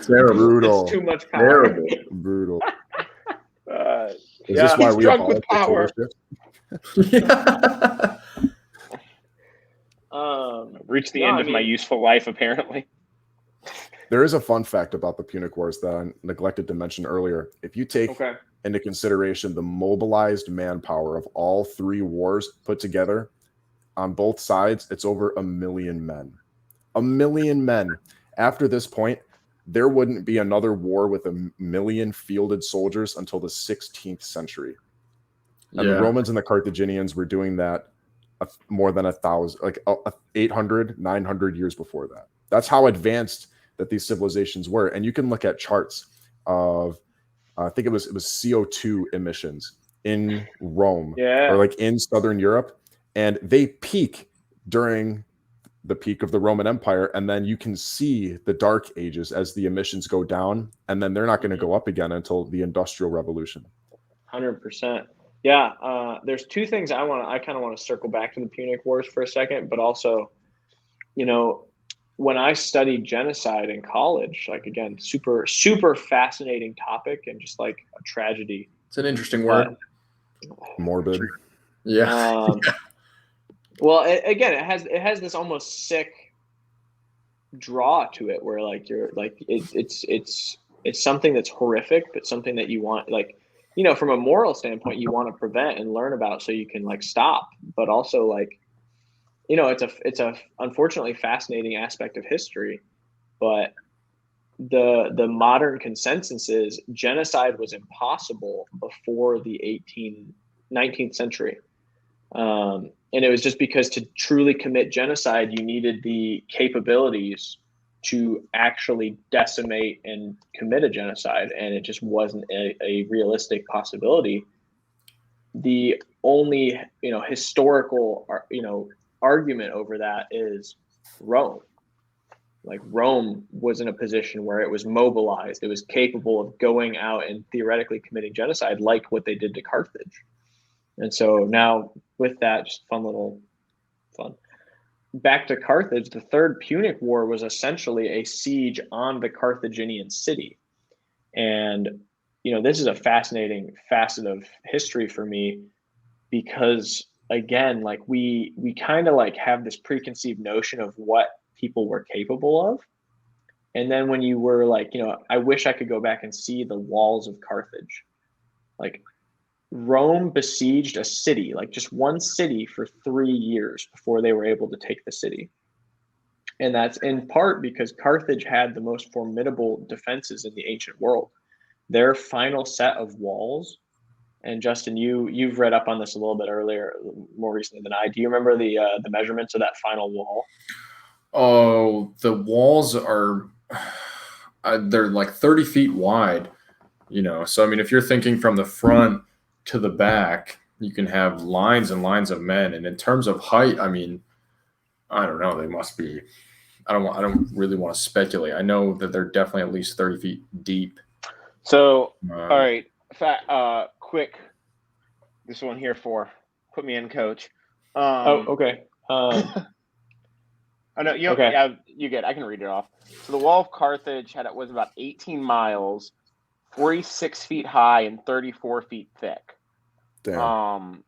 Terrible. Brutal. It's too much power. Brutal. Is Yeah, this why he's we drunk with abolish power. Reached the end of my useful life, apparently. There is a fun fact about the Punic Wars that I neglected to mention earlier. If you take into consideration the mobilized manpower of all three wars put together on both sides, it's over 1 million men. 1 million men. After this point, there wouldn't be another war with 1 million fielded soldiers until the 16th century. And the Romans and the Carthaginians were doing that more than 1,000, like 800, 900 years before that. That's how advanced that these civilizations were. And you can look at charts of, I think it was CO2 emissions in Rome or like in Southern Europe. And they peak during the peak of the Roman Empire. And then you can see the dark ages as the emissions go down. And then they're not going to go up again until the Industrial Revolution. 100%. Yeah. There's two things I kind of want to circle back to the Punic Wars for a second, but also, when I studied genocide in college, like, again, super, super fascinating topic and just like a tragedy. It's an interesting word. Morbid. Yeah. Well, again, it has this almost sick draw to it, where like you're like it's something that's horrific, but something that you want, like, you know, from a moral standpoint, you want to prevent and learn about so you can like stop, but also like, you know, it's a unfortunately fascinating aspect of history, but the modern consensus is genocide was impossible before the 19th century. And it was just because to truly commit genocide, you needed the capabilities to actually decimate and commit a genocide, and it just wasn't a realistic possibility. The only, you know, historical, you know, argument over that is Rome. Like, Rome was in a position where it was mobilized, it was capable of going out and theoretically committing genocide, like what they did to Carthage. And so now with that, just fun. Back to Carthage, the Third Punic War was essentially a siege on the Carthaginian city. And, you know, this is a fascinating facet of history for me, because again, like we kind of like have this preconceived notion of what people were capable of. And then when you were like, you know, I wish I could go back and see the walls of Carthage. Like, Rome besieged a city, like just one city, for 3 years before they were able to take the city. And that's in part because Carthage had the most formidable defenses in the ancient world. Their final set of walls, and Justin, you've read up on this a little bit earlier, more recently than I. Do you remember the measurements of that final wall? Oh, the walls are they're like 30 feet wide, you know. So I mean, if you're thinking from the front to the back, you can have lines and lines of men. And in terms of height, I mean, I don't know. They must be. I don't really want to speculate. I know that they're definitely at least 30 feet deep. So, all right, quick. This one here put me in, coach. Okay. Oh no, you okay. Yeah, you get. I can read it off. So the wall of Carthage was about 18 miles, 46 feet high, and 34 feet thick. Damn.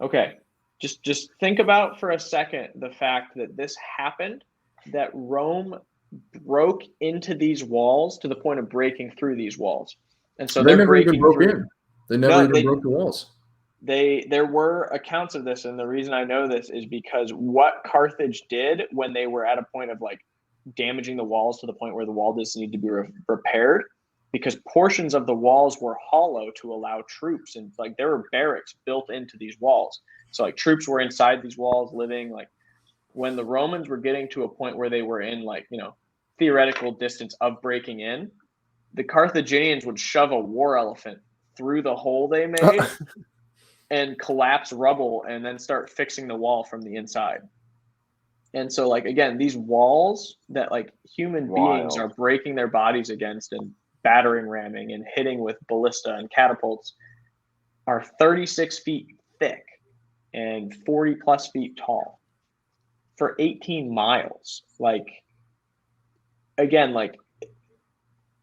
Okay. Just think about for a second the fact that this happened, that Rome broke into these walls to the point of breaking through these walls. And so they never even broke in. They never even broke the walls. There were accounts of this, and the reason I know this is because what Carthage did when they were at a point of like damaging the walls to the point where the wall doesn't need to be repaired, because portions of the walls were hollow to allow troops, and like there were barracks built into these walls. So like troops were inside these walls living. Like, when the Romans were getting to a point where they were in, like, you know, theoretical distance of breaking in, the Carthaginians would shove a war elephant through the hole they made and collapse rubble and then start fixing the wall from the inside. And so, like, again, these walls that like human beings are breaking their bodies against and battering ramming and hitting with ballista and catapults are 36 feet thick and 40 plus feet tall for 18 miles. Like, again, like,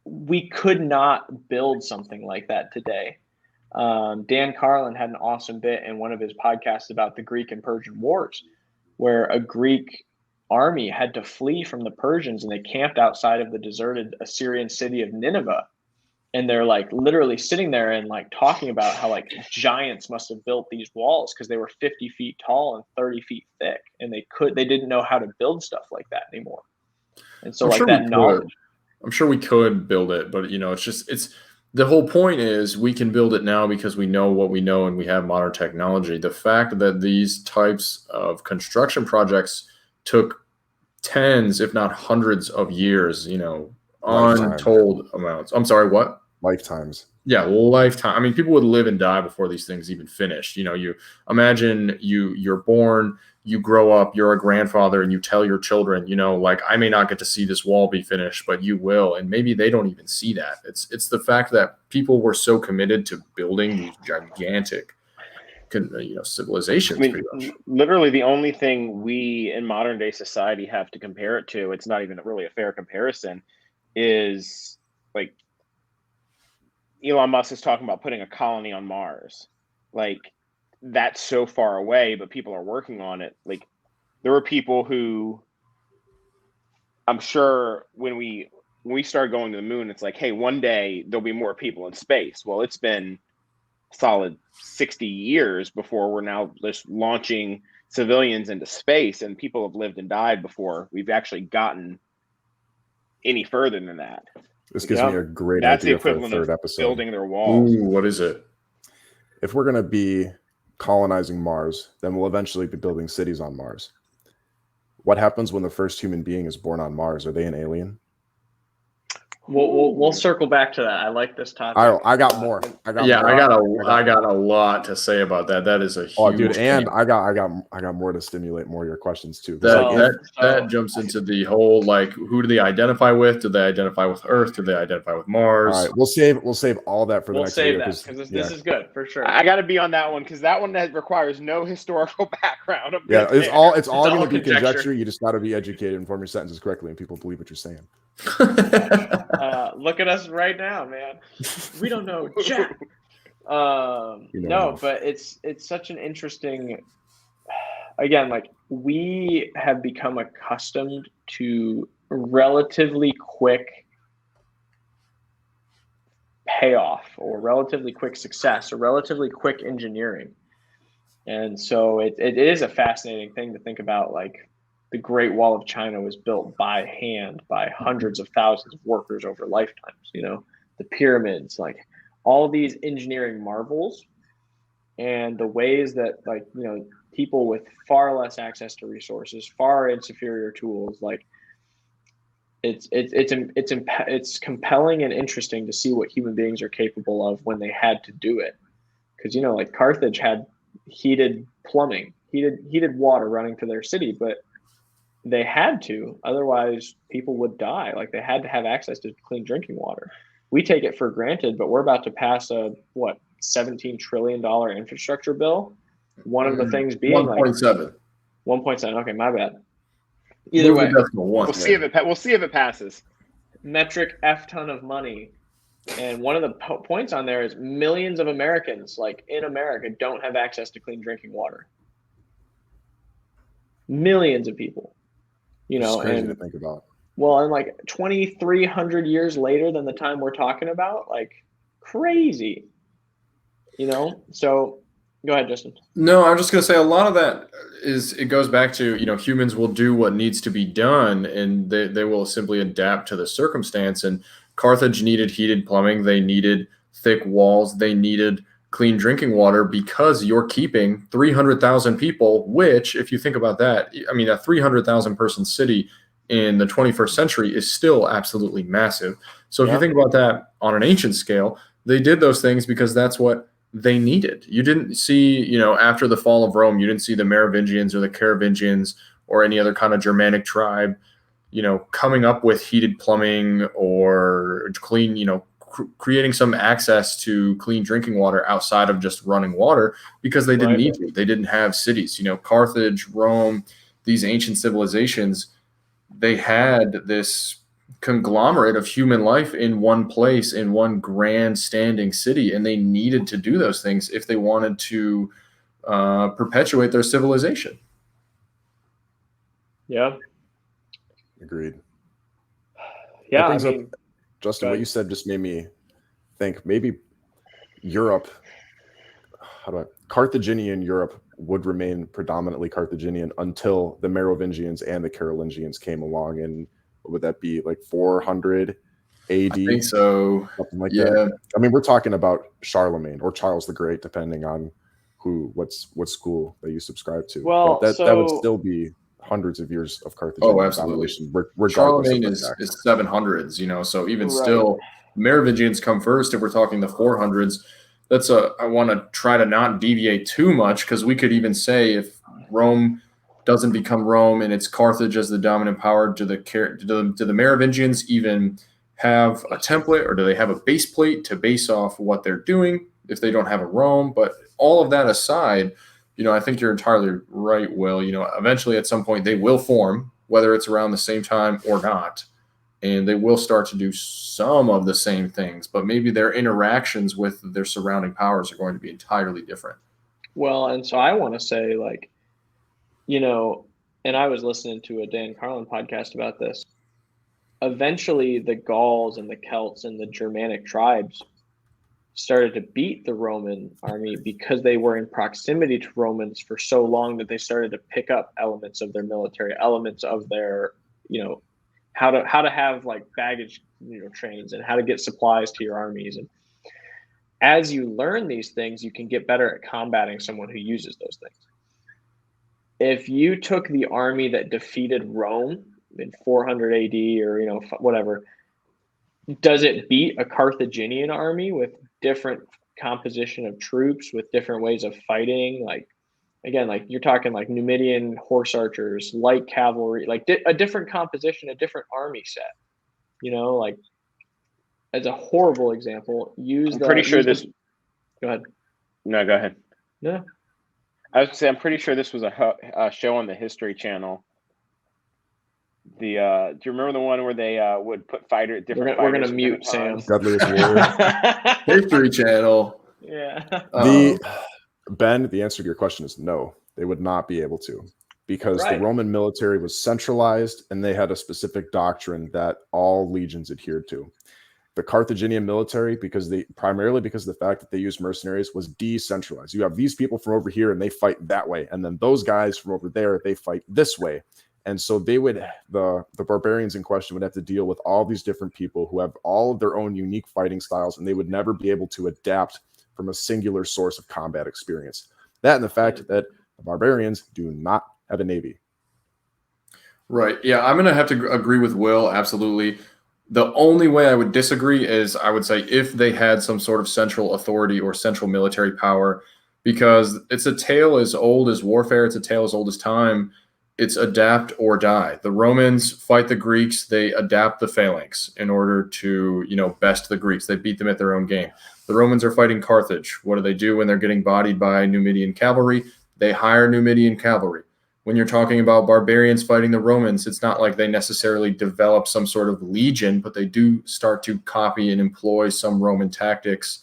we could not build something like that today. Dan Carlin had an awesome bit in one of his podcasts about the Greek and Persian wars, where a Greek army had to flee from the Persians and they camped outside of the deserted Assyrian city of Nineveh. And they're like literally sitting there and like talking about how like giants must have built these walls because they were 50 feet tall and 30 feet thick, and they didn't know how to build stuff like that anymore. And so I'm sure we could build it, but you know, it's the whole point is we can build it now because we know what we know and we have modern technology. The fact that these types of construction projects took tens, if not hundreds of years, you know, untold amounts. I'm sorry, what? Lifetimes. Yeah, lifetime. I mean, people would live and die before these things even finished. You know, you imagine you're born, you grow up, you're a grandfather, and you tell your children, you know, like, I may not get to see this wall be finished, but you will. And maybe they don't even see that. It's the fact that people were so committed to building these gigantic, you know, civilizations. I mean, literally the only thing we in modern day society have to compare it to, it's not even really a fair comparison, is like Elon Musk is talking about putting a colony on Mars. Like, that's so far away, but people are working on it. Like, there were people who, I'm sure when we started going to the moon, it's like, hey, one day there'll be more people in space. Well, it's been solid 60 years before we're now just launching civilians into space, and people have lived and died before we've actually gotten any further than that. This gives me a great That's the idea for the equivalent third of episode. building their walls. Ooh, what is it? If we're going to be colonizing Mars, then we'll eventually be building cities on Mars. What happens when the first human being is born on Mars? Are they an alien? We'll circle back to that. I like this topic. I got more. I got a lot to say about that. That is a huge and I got more to stimulate more of your questions too. That jumps into the whole, like, who do they identify with? Do they identify with Earth? Do they identify with Mars? All right, we'll save all that for the next video because this is good for sure. I got to be on that one because that one requires no historical background. It's all going to be conjecture. You just got to be educated and form your sentences correctly, and people believe what you're saying. Look at us right now, man. We don't know jack. No, but it's such an interesting. Again, like, we have become accustomed to relatively quick payoff, or relatively quick success, or relatively quick engineering, and so it is a fascinating thing to think about. Like, the Great Wall of China was built by hand by hundreds of thousands of workers over lifetimes. The pyramids, like, all these engineering marvels, and the ways that, like, people with far less access to resources, far inferior tools, like, it's compelling and interesting to see what human beings are capable of when they had to do it. Because, like, Carthage had heated plumbing, heated water running to their city, but they had to, otherwise people would die. Like, they had to have access to clean drinking water. We take it for granted, but we're about to pass a $17 trillion infrastructure bill. One of the things being 1.7. 1.7. Okay, my bad. Either way, we'll see if it passes. Metric F ton of money. And one of the points on there is millions of Americans, like, in America, don't have access to clean drinking water. Millions of people. It's crazy to think about. Well, and like 2,300 years later than the time we're talking about, like, crazy. So go ahead, Justin. No, I'm just going to say a lot of that it goes back to, humans will do what needs to be done, and they will simply adapt to the circumstance. And Carthage needed heated plumbing. They needed thick walls. They needed clean drinking water, because you're keeping 300,000 people, which, if you think about that, I mean, a 300,000 person city in the 21st century is still absolutely massive. So if you think about that on an ancient scale, they did those things because that's what they needed. You didn't see, after the fall of Rome, you didn't see the Merovingians or the Carolingians or any other kind of Germanic tribe, coming up with heated plumbing or clean, creating some access to clean drinking water outside of just running water, because they didn't need to. They didn't have cities. Carthage, Rome, these ancient civilizations, they had this conglomerate of human life in one place, in one grand standing city, and they needed to do those things if they wanted to perpetuate their civilization. Yeah. Agreed. Yeah. Justin, what you said just made me think maybe Europe, Carthaginian Europe would remain predominantly Carthaginian until the Merovingians and the Carolingians came along. And what would that be, like 400 AD? I think so. Something like that. I mean, we're talking about Charlemagne or Charles the Great, depending on what school that you subscribe to. Well, but that would still be hundreds of years of Carthaginian domination. Charlemagne is 700s, so even still, Merovingians come first. If we're talking the 400s, I want to try to not deviate too much, because we could even say if Rome doesn't become Rome and it's Carthage as the dominant power, do the Merovingians even have a template, or do they have a base plate to base off what they're doing if they don't have a Rome? But all of that aside, I think you're entirely right, Will. Eventually at some point they will form, whether it's around the same time or not, and they will start to do some of the same things, but maybe their interactions with their surrounding powers are going to be entirely different. Well, and so I want to say, like, and I was listening to a Dan Carlin podcast about this. Eventually, the Gauls and the Celts and the Germanic tribes started to beat the Roman army because they were in proximity to Romans for so long that they started to pick up elements of their military, elements of their, how to have like baggage, trains, and how to get supplies to your armies. And as you learn these things, you can get better at combating someone who uses those things. If you took the army that defeated Rome in 400 AD or whatever, does it beat a Carthaginian army with different composition of troops, with different ways of fighting? Like, again, like you're talking like Numidian horse archers, light cavalry, like a different composition, a different army set. Like as a horrible example, I'm pretty sure this. Go ahead. No, go ahead. No. I was gonna say, I'm pretty sure this was a show on the History Channel. Do you remember the one where they would put different fighters? We're gonna mute Sam. Deadliest Warrior. History Channel. Yeah. Ben, the answer to your question is no. They would not be able to, because Right. the Roman military was centralized and they had a specific doctrine that all legions adhered to. The Carthaginian military, primarily because of the fact that they used mercenaries, was decentralized. You have these people from over here and they fight that way, and then those guys from over there, they fight this way. And so the barbarians in question would have to deal with all these different people who have all of their own unique fighting styles, and they would never be able to adapt from a singular source of combat experience. That and the fact that the barbarians do not have a navy. Right. Yeah, I'm going to have to agree with Will. Absolutely. The only way I would disagree is I would say if they had some sort of central authority or central military power, because it's a tale as old as warfare. It's a tale as old as time. It's adapt or die. The Romans fight the Greeks. They adapt the phalanx in order to, best the Greeks. They beat them at their own game. The Romans are fighting Carthage. What do when they're getting bodied by Numidian cavalry? They hire Numidian cavalry. When you're talking about barbarians fighting the Romans, it's not like they necessarily develop some sort of legion, but they do start to copy and employ some Roman tactics.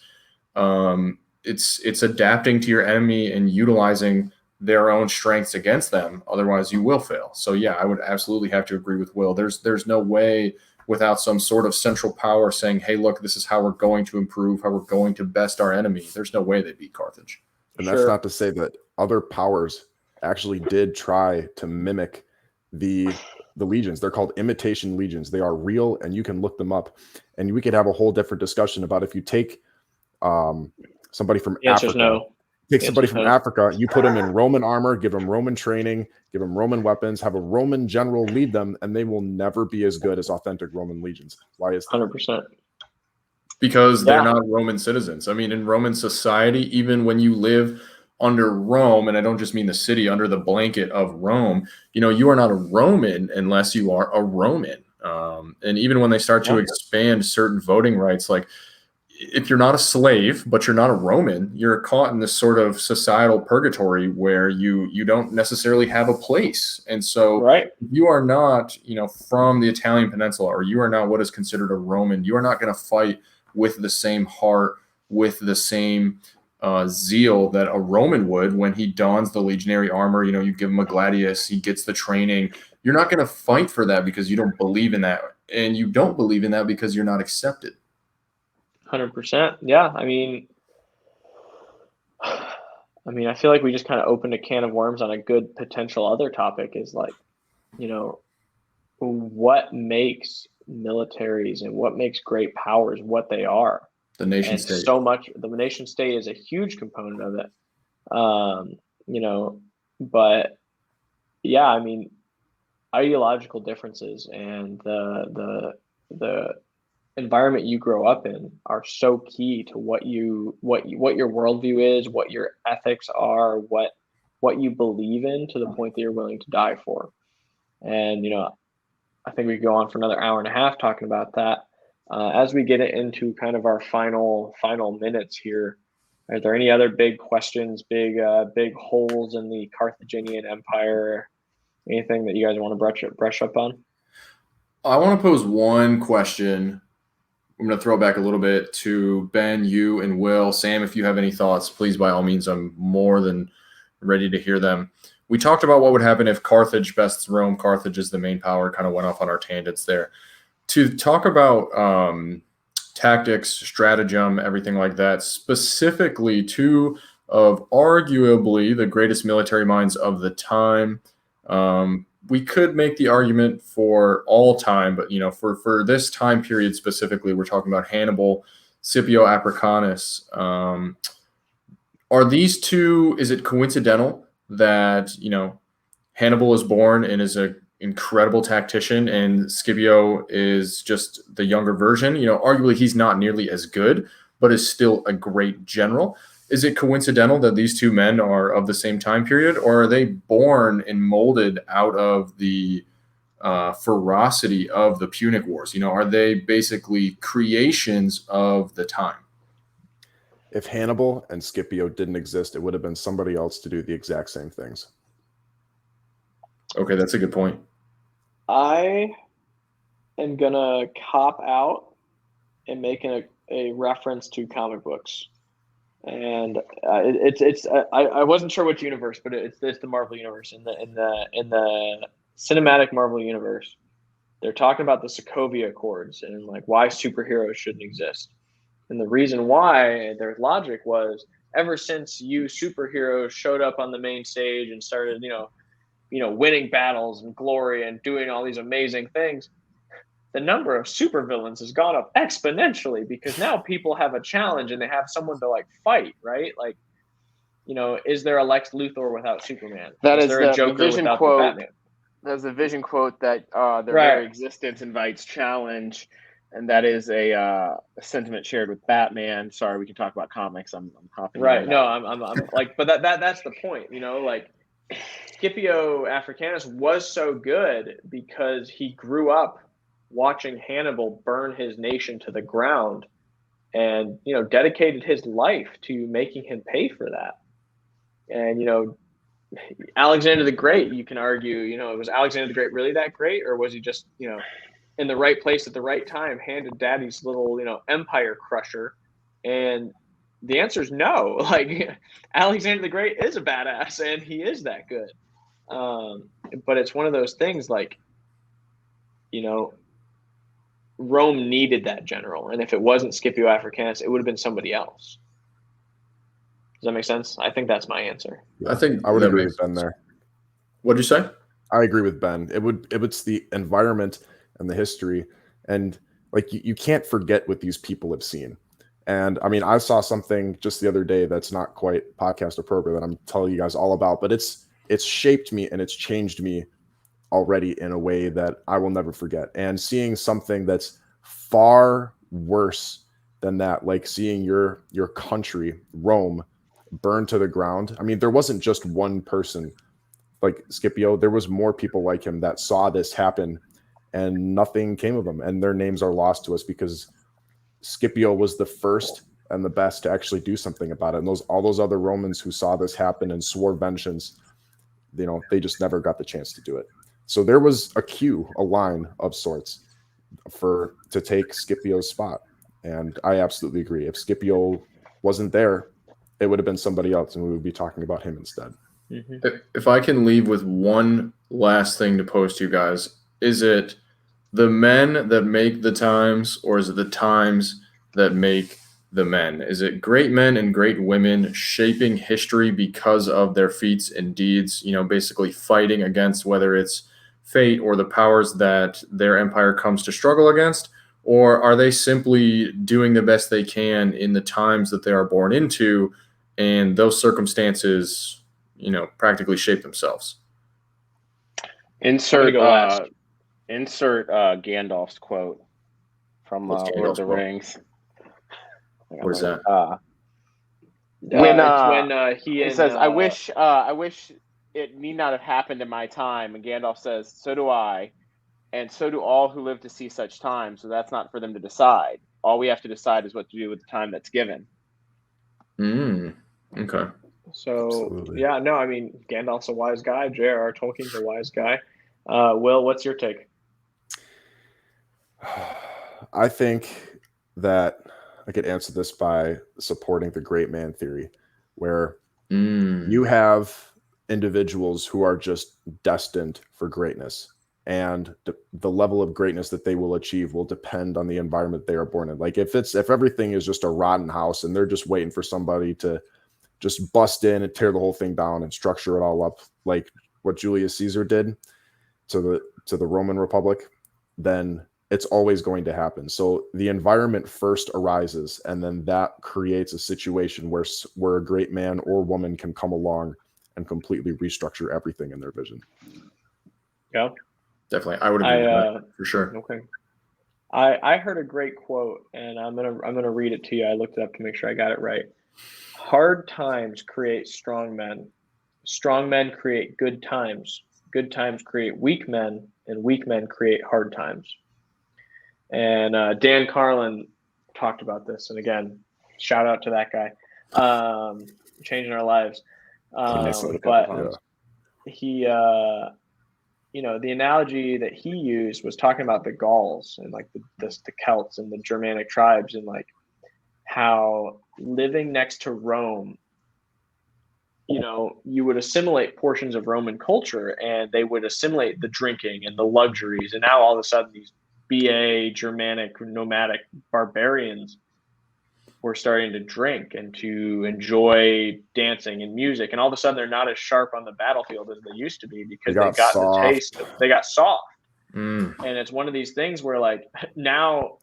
It's adapting to your enemy and utilizing their own strengths against them. Otherwise, you will fail. So, yeah, I would absolutely have to agree with Will. There's no way without some sort of central power saying, hey, look, this is how we're going to improve, how we're going to best our enemy. There's no way they beat Carthage. And that's not to say that other powers actually did try to mimic the legions. They're called imitation legions. They are real, and you can look them up. And we could have a whole different discussion about if you take somebody from Africa. Take somebody from Africa, you put them in Roman armor, give them Roman training, give them Roman weapons, have a Roman general lead them, and they will never be as good as authentic Roman legions. Why is that? 100%. Because they're not Roman citizens. I mean, in Roman society, even when you live under Rome, and I don't just mean the city, under the blanket of Rome, you are not a Roman unless you are a Roman. And even when they start to expand certain voting rights, like if you're not a slave, but you're not a Roman, you're caught in this sort of societal purgatory where you don't necessarily have a place. And so you are not, from the Italian peninsula, or you are not what is considered a Roman. You are not going to fight with the same heart, with the same zeal that a Roman would when he dons the legionary armor. You give him a gladius, he gets the training. You're not going to fight for that because you don't believe in that. And you don't believe in that because you're not accepted. 100%. Yeah. I mean, I feel like we just kind of opened a can of worms on a good potential other topic is like, what makes militaries and what makes great powers what they are. The nation state. So much, the nation state is a huge component of it. But yeah, I mean, ideological differences and the environment you grow up in are so key to what your worldview is, what your ethics are, what you believe in, to the point that you're willing to die for. And I think we could go on for another hour and a half talking about that. As we get into kind of our final minutes here, are there any other big questions, big holes in the Carthaginian Empire? Anything that you guys want to brush up on? I want to pose one question I'm going to throw back a little bit to Ben, you, and Will. Sam, if you have any thoughts, please, by all means, I'm more than ready to hear them. We talked about what would happen if Carthage bests Rome. Carthage is the main power, kind of went off on our tangents there. To talk about tactics, stratagem, everything like that, specifically two of arguably the greatest military minds of the time. We could make the argument for all time, but for this time period specifically, we're talking about Hannibal, Scipio Africanus. Are these two? Is it coincidental that Hannibal is born and is an incredible tactician, and Scipio is just the younger version? Arguably he's not nearly as good, but is still a great general. Is it coincidental that these two men are of the same time period, or are they born and molded out of the ferocity of the Punic Wars? Are they basically creations of the time? If Hannibal and Scipio didn't exist, it would have been somebody else to do the exact same things. Okay, that's a good point. I am going to cop out and make a reference to comic books. And I wasn't sure which universe, but it's the Marvel universe. In the cinematic Marvel universe, they're talking about the Sokovia Accords and like why superheroes shouldn't exist. And the reason why their logic was, ever since you superheroes showed up on the main stage and started winning battles and glory and doing all these amazing things, the number of supervillains has gone up exponentially because now people have a challenge and they have someone to fight, right? Is there a Lex Luthor without Superman? Is there a Joker Vision without quote. The Batman? There's a Vision quote that their Right. very existence invites challenge, and that is a sentiment shared with Batman. Sorry, we can talk about comics. I'm hopping. Right. No, I'm but that's the point. Scipio Africanus was so good because he grew up watching Hannibal burn his nation to the ground and, dedicated his life to making him pay for that. And, Alexander the Great, you can argue, was Alexander the Great really that great? Or was he just, in the right place at the right time, handed daddy's little, empire crusher? And the answer is no. Alexander the Great is a badass and he is that good. But it's one of those things Rome needed that general, and if it wasn't Scipio Africanus, it would have been somebody else. Does that make sense? I think that's my answer. I think I would agree with Ben there. What'd you say? I agree with Ben. It's the environment and the history, and you can't forget what these people have seen. And I mean, I saw something just the other day that's not quite podcast appropriate that I'm telling you guys all about, but it's shaped me and it's changed me already in a way that I will never forget. And seeing something that's far worse than that, like seeing your country, Rome, burn to the ground. I mean, there wasn't just one person like Scipio. There was more people like him that saw this happen and nothing came of them. And their names are lost to us because Scipio was the first and the best to actually do something about it. And all those other Romans who saw this happen and swore vengeance, they just never got the chance to do it. So there was a line of sorts to take Scipio's spot. And I absolutely agree. If Scipio wasn't there, it would have been somebody else, and we would be talking about him instead. Mm-hmm. If I can leave with one last thing to pose to you guys, is it the men that make the times, or is it the times that make the men? Is it great men and great women shaping history because of their feats and deeds, basically fighting against whether it's fate or the powers that their empire comes to struggle against? Or are they simply doing the best they can in the times that they are born into, and those circumstances, practically shape themselves? Insert Gandalf's quote from Lord of the Rings. What is that? When he says, "I wish it need not have happened in my time," and Gandalf says, "So do I, and so do all who live to see such times. So that's not for them to decide. All we have to decide is what to do with the time that's given." Okay. So Absolutely. yeah, no, I mean, Gandalf's a wise guy. J.R.R. Tolkien's a wise guy. Will, what's your take? I think that I could answer this by supporting the great man theory, where you have individuals who are just destined for greatness, and the level of greatness that they will achieve will depend on the environment they are born in. Like if everything is just a rotten house and they're just waiting for somebody to just bust in and tear the whole thing down and structure it all up, like what Julius Caesar did to the Roman Republic, then it's always going to happen. So the environment first arises, and then that creates a situation where a great man or woman can come along and completely restructure everything in their vision. Yeah, definitely. I would agree with that for sure. Okay. I heard a great quote, and I'm gonna read it to you. I looked it up to make sure I got it right. Hard times create strong men. Strong men create good times. Good times create weak men, and weak men create hard times. And Dan Carlin talked about this. And again, shout out to that guy, changing our lives. But he, the analogy that he used was talking about the Gauls and like the Celts and the Germanic tribes, and like how living next to Rome, you would assimilate portions of Roman culture, and they would assimilate the drinking and the luxuries. And now all of a sudden these BA Germanic nomadic barbarians were starting to drink and to enjoy dancing and music. And all of a sudden they're not as sharp on the battlefield as they used to be because they got the taste. They got soft. And it's one of these things where like now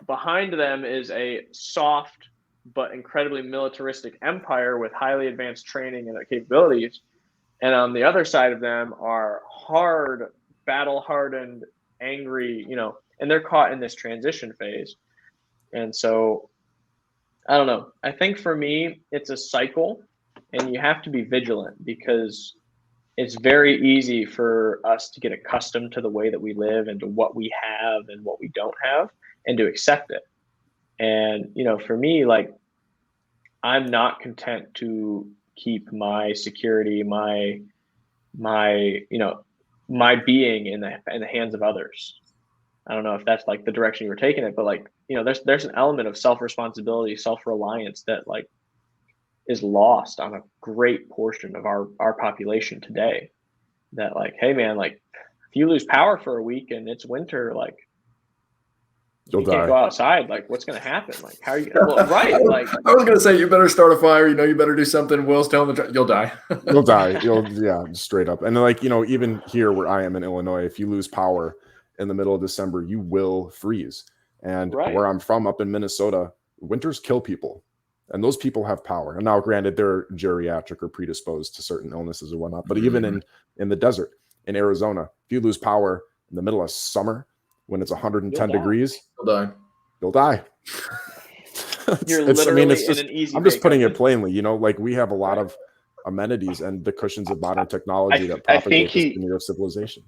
behind them is a soft but incredibly militaristic empire with highly advanced training and capabilities. And on the other side of them are hard, battle-hardened, angry, and they're caught in this transition phase. And so, I don't know. I think for me, it's a cycle, and you have to be vigilant because it's very easy for us to get accustomed to the way that we live and to what we have and what we don't have and to accept it. And, for me, like, I'm not content to keep my security, my being in the hands of others. I don't know if that's like the direction you were taking it, but like, there's an element of self-responsibility, self-reliance that like is lost on a great portion of our population today. That like, hey man, like if you lose power for a week and it's winter, like you can't go outside. Like, what's going to happen? Like, how are you? Well, right. Like, I was going to say, you better start a fire. You better do something. Will's telling the you'll die. You'll die. Straight up. And like, even here where I am in Illinois, if you lose power in the middle of December, you will freeze. And where I'm from, up in Minnesota, winters kill people, and those people have power. And now, granted, they're geriatric or predisposed to certain illnesses or whatnot. But even in the desert, in Arizona, if you lose power in the middle of summer, when it's 110 degrees, you'll die. You're literally in an easy. I'm just putting it plainly. Like we have a lot of amenities and the cushions of modern technology that propagate the smear of civilization.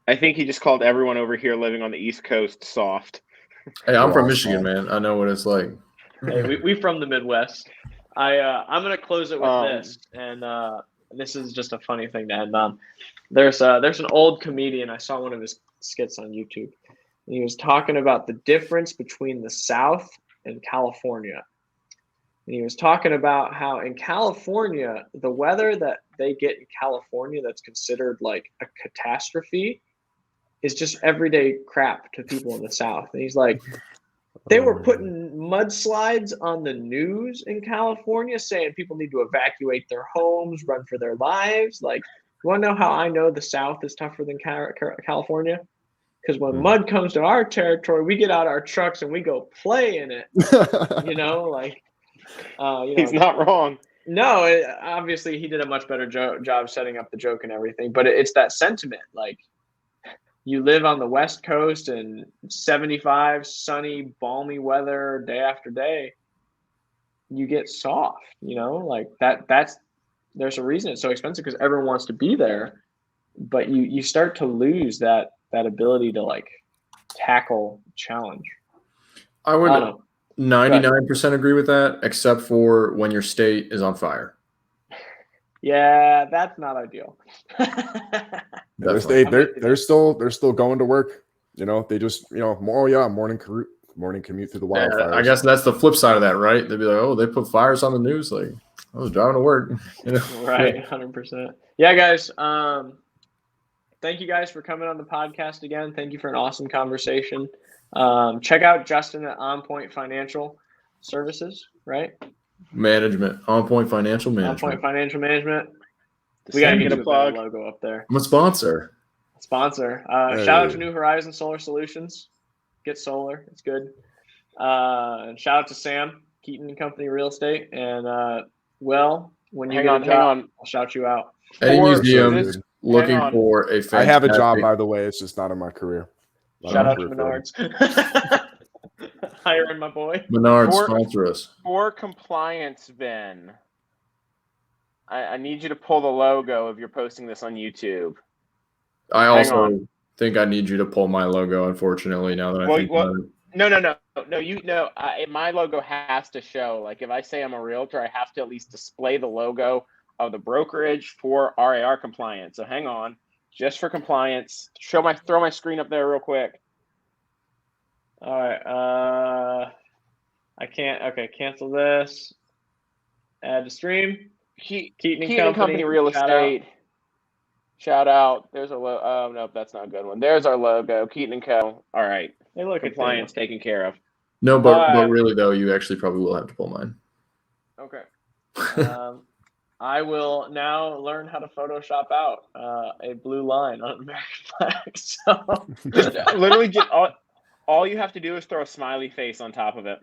I think he just called everyone over here living on the East Coast soft. Hey, I'm from Michigan, man. I know what it's like. Hey, we from the Midwest. I'm gonna close it with this, and this is just a funny thing to end on. There's an old comedian. I saw one of his skits on YouTube. And he was talking about the difference between the South and California. And he was talking about how in California, the weather that they get in California that's considered like a catastrophe is just everyday crap to people in the South. And he's like, they were putting mudslides on the news in California saying people need to evacuate their homes, run for their lives. Like, you want to know how I know the South is tougher than California? Because when mud comes to our territory, we get out our trucks and we go play in it. He's not wrong. No, obviously he did a much better job setting up the joke and everything. But it's that sentiment. Like, you live on the West Coast and 75, sunny, balmy weather day after day. You get soft, like there's a reason it's so expensive because everyone wants to be there. But you start to lose that ability to like tackle challenge. I would 99% agree with that, except for when your state is on fire. Yeah, that's not ideal. They're still going to work. They just morning morning commute through the Yeah, wildfires. I guess that's the flip side of that, right? They'd be like, "Oh, they put fires on the news." Like, I was driving to work. You know? Right, 100%. Yeah, guys. Thank you guys for coming on the podcast again. Thank you for an awesome conversation. Check out Justin at On Point Financial Services, right? Management, On Point Financial Management. On Point Financial Management. We gotta get a plug logo up there. I'm a sponsor. Sponsor. Hey. Shout out to New Horizon Solar Solutions. Get solar. It's good. And shout out to Sam, Keaton and Company Real Estate. And Will, when you hang get a job, on. I'll shout you out. Any For museum this- looking hang on. for a fantastic. I have a job, by the way. It's just not in my career. Not Shout in out my to career Menards. Hiring my boy. Menards For- sponsor us. For compliance, Ben, I need you to pull the logo if you're posting this on YouTube. I Hang also on. think I need you to pull my logo. Unfortunately, now that I think about it. No. My logo has to show. Like, if I say I'm a realtor, I have to at least display the logo of the brokerage for RAR compliance. So hang on, just for compliance. Throw my screen up there real quick. All right. I can't. Okay, cancel this. Add to stream. Keaton and Company Real Estate. Shout out. There's a logo. Oh, no, that's not a good one. There's our logo. Keaton and Co. All right. Hey, look, Compliance taken care of. No, but really though, you actually probably will have to pull mine. Okay. I will now learn how to Photoshop out a blue line on an American flag. So Just literally, just all you have to do is throw a smiley face on top of it.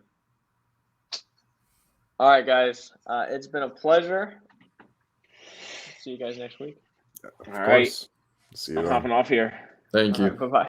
all right, guys. It's been a pleasure. See you guys next week. All right. See you I'm then. hopping off here. Thank you. Bye bye.